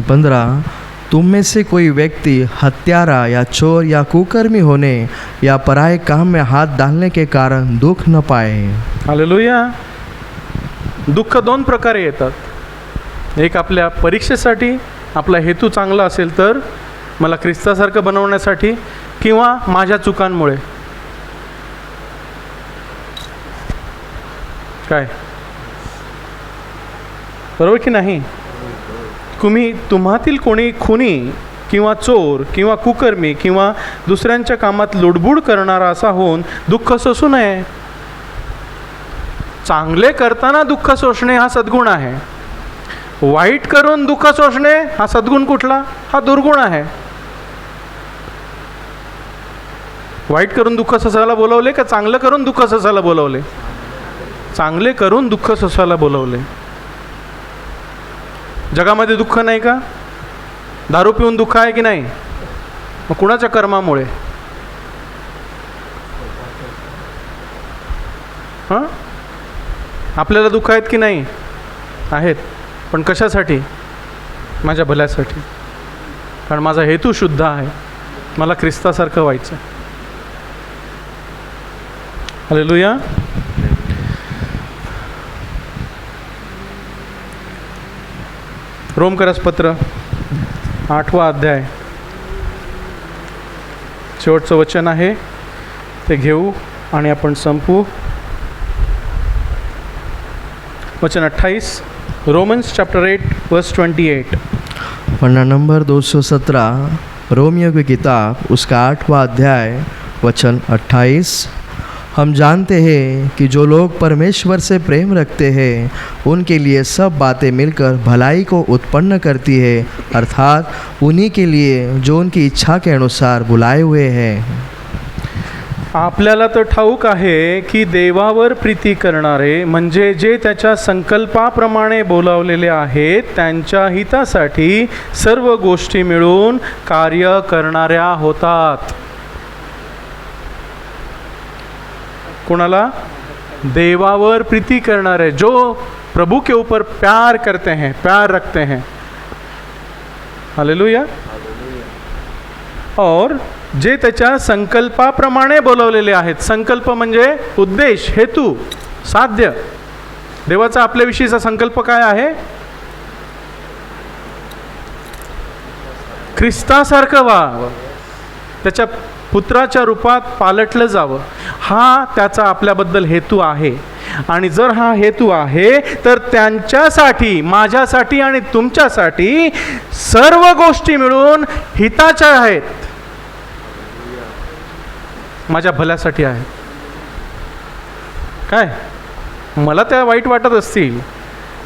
15, तुम में से कोई व्यक्ति हत्यारा या चोर या कुकर्मी होने या पराये काम में हाथ डालने के कारण दुख न पाए. हालेलुया. दुःख दोन प्रकारे येतात. एक आपल्या परीक्षेसाठी, आपला हेतू चांगला असेल तर मला ख्रिस्तासारखं बनवण्यासाठी, किंवा माझ्या चुकांमुळे. काय बरोबर की नाही? तुम्हातील कोणी खुनी किंवा चोर किंवा कुकर्मी किंवा दुसऱ्यांच्या कामात लुडबुड करणारा असा होऊन दुःख सोसू नये. चांगले करताना दुःख सोसणे हा सद्गुण आहे. वाईट करून दुःख सोसणे हा सद्गुण कुठला? हा दुर्गुण आहे. वाईट करून दुःख सोसायला बोलवले का चांगलं करून दुःख सोसायला बोलवले? चांगले करून दुःख सोसायला बोलवले. जगामध्ये दुःख नाही का? दारू पिऊन दुःख आहे की नाही? मग कुणाच्या कर्मामुळे? हां, आपल्याला दुःख आहेत की नाही? आहेत. पण कशासाठी? माझ्या भल्यासाठी. कारण माझा हेतू शुद्ध आहे, मला ख्रिस्तासारखं व्हायचं. हालेलुया. रोमकरसपत्र 8वा अध्याय, शेवटचं वचन आहे ते घेऊ आणि आपण संपू. वचन 28, रोमन्स चैप्टर 8 वर्स 28. पन्ना नंबर 217, रोमियो की किताब उसका 8वां अध्याय वचन 28. हम जानते हैं कि जो लोग परमेश्वर से प्रेम रखते हैं उनके लिए सब बातें मिलकर भलाई को उत्पन्न करती है, अर्थात उन्हीं के लिए जो उनकी इच्छा के अनुसार बुलाए हुए हैं। आपल्याला तर ठाऊक आहे की देवावर प्रीती करणारे म्हणजे जे त्याच्या संकल्पाप्रमाणे बोलावलेले आहेत त्यांच्या हितासाठी सर्व गोष्टी मिळून कार्य करणाऱ्या होतात। कोणाला? देवावर प्रीति करणारे, जो प्रभु के ऊपर प्यार करते हैं, प्यार रखते हैं। हालेलुया। और जे त्याच्या संकल्पाप्रमाणे बोलवलेले आहेत। संकल्प म्हणजे उद्देश, हेतू, साध्य। देवाचा आपल्याविषयीचा संकल्प काय आहे? ख्रिस्तासारखं व्हावं, त्याच्या पुत्राच्या रूपात पालटलं जावं, हा त्याचा आपल्याबद्दल हेतू आहे। आणि जर हा हेतू आहे तर त्यांच्यासाठी, माझ्यासाठी आणि तुमच्यासाठी सर्व गोष्टी मिळून हिताच्या आहेत, माझ्या भल्यासाठी आहे। काय? मला त्या वाईट वाटत असतील,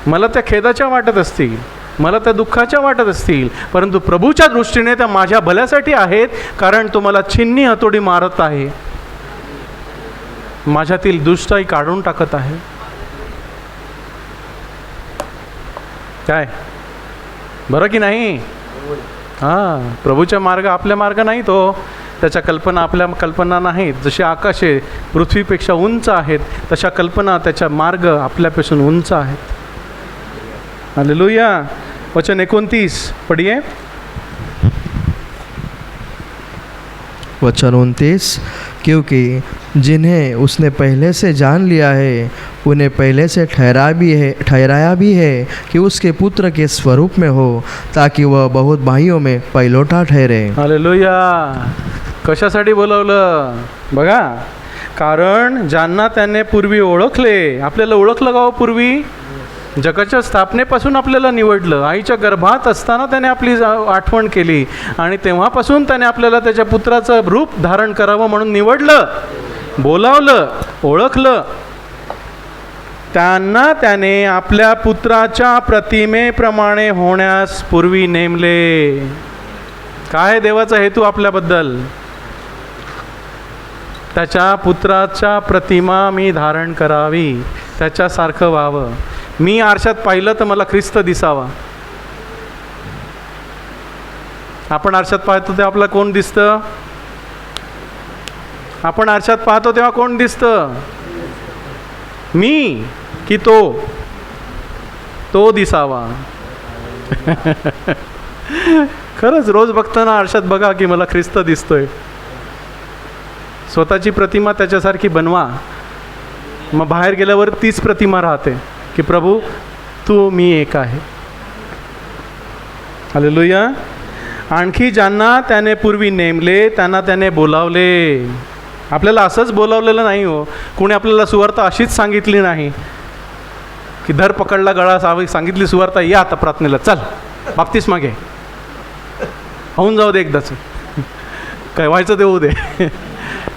मला त्या खेदाच्या वाटत असतील, मला त्या दुःखाच्या वाटत असतील, परंतु प्रभूच्या दृष्टीने त्या माझ्या भल्यासाठी आहेत, कारण तो मला छिन्नी हतोडी मारत आहे, माझ्यातील दुष्टाई काढून टाकत आहे। काय? बरं की नाही? हां, प्रभूचा मार्ग आपल्या मार्ग नाही, तो त्याच्या कल्पना आपल्या कल्पना नाहीत। जशी आकाशे पृथ्वीपेक्षा उंच आहेत तशा कल्पना त्याच्या मार्ग आपल्यापासून उंच आहेत। हालेलुया। वचन 29 पढ़िए। वचन 29, क्योंकि जिन्हें उसने पहले से जान लिया है उन्हें पहले से ठहराया भी है कि उसके पुत्र के स्वरूप में हो, ताकि वह बहुत भाइयों में पहिलोटा ठहरे। हालेलुया। कशासाठी बोलवलं बघा? कारण ज्यांना त्याने पूर्वी ओळखले, आपल्याला ओळखलं का? पूर्वी जगाच्या स्थापनेपासून आपल्याला निवडलं, आईच्या गर्भात असताना त्याने आपली आठवण केली आणि तेव्हापासून त्याने आपल्याला त्याच्या पुत्राचं रूप धारण करावं म्हणून निवडलं, बोलावलं, ओळखलं। त्यांना त्याने आपल्या पुत्राच्या प्रतिमेप्रमाणे होण्यास पूर्वी नेमले। काय देवाचा हेतू आपल्याबद्दल? त्याच्या पुत्राच्या प्रतिमा मी धारण करावी, त्याच्यासारखं व्हावं। मी आरशात पाहिलं तर मला ख्रिस्त दिसावा। आपण आरशात पाहतो तेव्हा आपल्याला कोण दिसतं? आपण आरशात पाहतो तेव्हा कोण दिसतं? मी की तो दिसावा। खरंच रोज बघताना आरशात बघा की मला ख्रिस्त दिसतोय। स्वतःची प्रतिमा त्याच्यासारखी बनवा, मग बाहेर गेल्यावर तीच प्रतिमा राहते की प्रभू तू मी एक आहे। हालेलुया। आणखी ज्यांना त्याने पूर्वी नेमले त्यांना त्याने बोलावले। आपल्याला असंच बोलावलेलं नाही हो, कोणी आपल्याला सुवार्ता अशीच सांगितली नाही की धर पकडला गळा सांगितली सुवार्ता, या आता प्रार्थनेला चल, बाप्तिस्मा घे, होऊन जाऊ दे एकदाच, काय व्हायचं ते होऊ दे।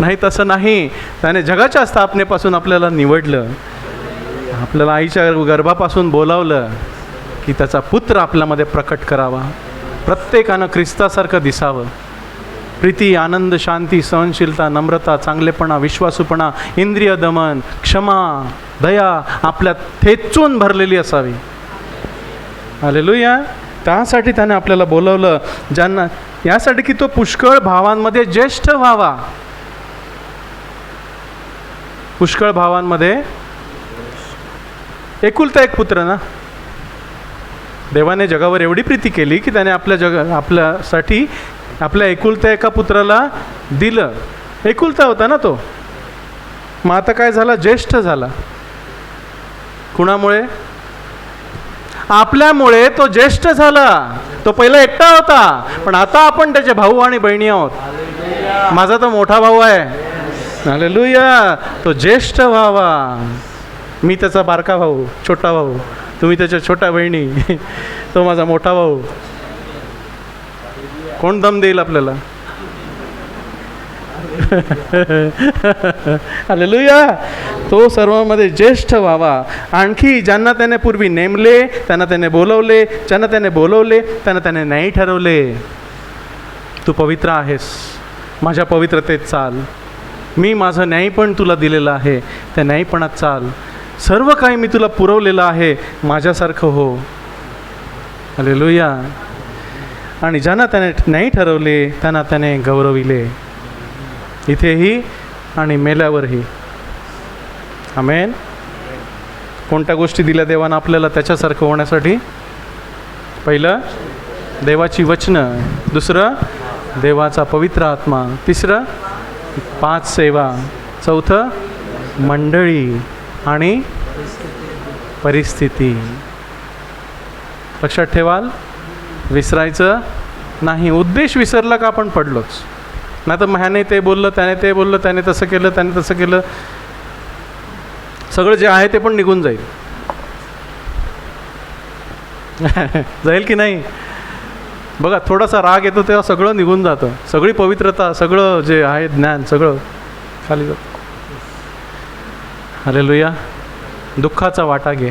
नाही, तसं नाही। त्याने जगाच्या स्थापनेपासून आपल्याला निवडलं, आपल्याला आईच्या गर्भापासून बोलावलं की त्याचा पुत्र आपल्यामध्ये प्रकट करावा, प्रत्येकानं ख्रिस्तासारखं दिसावं। प्रीती, आनंद, शांती, सहनशीलता, नम्रता, चांगलेपणा, विश्वासूपणा, इंद्रिय दमन, क्षमा, दया आपल्यात ठेचून भरलेली असावी। हालेलुया। त्यासाठी त्याने आपल्याला बोलवलं, ज्यांना यासाठी की तो पुष्कळ भावांमध्ये ज्येष्ठ व्हावा। पुष्कळ भावांमध्ये एकुलता एक पुत्र ना। देवाने जगावर एवढी प्रीती केली की त्याने आपल्यासाठी आपल्या एकुलत्या एका पुत्राला दिलं। एकुलता होता ना तो, मग आता काय झाला? ज्येष्ठ झाला। कुणामुळे? आपल्यामुळे तो ज्येष्ठ झाला। तो पहिला एकटा होता, पण आता आपण त्याचे भाऊ आणि बहिणी आहोत। माझा तो मोठा भाऊ आहे। हालेलुया। तो ज्येष्ठ व्हावा। मी त्याचा बारका भाऊ, छोटा भाऊ, तुम्ही त्याच्या छोट्या बहिणी, तो माझा मोठा भाऊ। कोण दम देईल आपल्याला? हालेलुया. तो सर्वांमध्ये ज्येष्ठ व्हावा. आणखी ज्यांना त्याने पूर्वी नेमले त्यांना त्याने बोलवले, ज्यांना त्याने बोलवले त्यांना त्याने न्यायी ठरवले. तू पवित्र आहेस, माझ्या पवित्रतेत चाल. मी माझं न्यायपण तुला दिलेलं आहे, त्या न्यायपणात चाल. सर्व काही मी तुला पुरवलेलं आहे, माझ्यासारखं हो. हालेलुया. आणि ज्यांना त्याने न्यायी ठरवले त्यांना त्याने गौरविले, इथेही आणि मेल्यावरही. आमेन. कोणत्या गोष्टी दिल्या देवानं आपल्याला त्याच्यासारखं होण्यासाठी? पहिलं देवाची वचनं, दुसरं देवाचा पवित्र आत्मा, तिसरं 5 सेवा, चौथं मंडळी आणि परिस्थिती. लक्षात ठेवाल, विसरायचं नाही. उद्देश विसरला का आपण पडलोच. नाही तर ह्याने ते बोललं, त्याने ते बोललं, त्याने तसं केलं, त्याने तसं केलं, सगळं जे आहे ते पण निघून जाईल. जाईल की नाही? बघा, थोडासा राग येतो तेव्हा सगळं निघून जातं, सगळी पवित्रता, सगळं जे आहे ज्ञान सगळं खाली जातं. हालेलुया. दुःखाचा वाटा घे.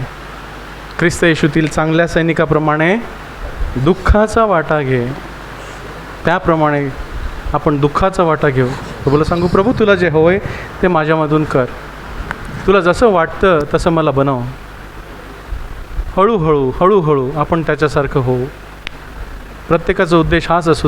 ख्रिस्त येशूतील चांगल्या सैनिकाप्रमाणे दुःखाचा वाटा घे. त्याप्रमाणे आपण दुःखाचा वाटा घेऊ. प्रभूला सांगू, प्रभू तुला जे हवं आहे ते माझ्यामधून कर. तुला जसं वाटतं तसं मला बनव. हळूहळू हळूहळू आपण त्याच्यासारखं होऊ. प्रत्येकाचा उद्देश हाच असू दे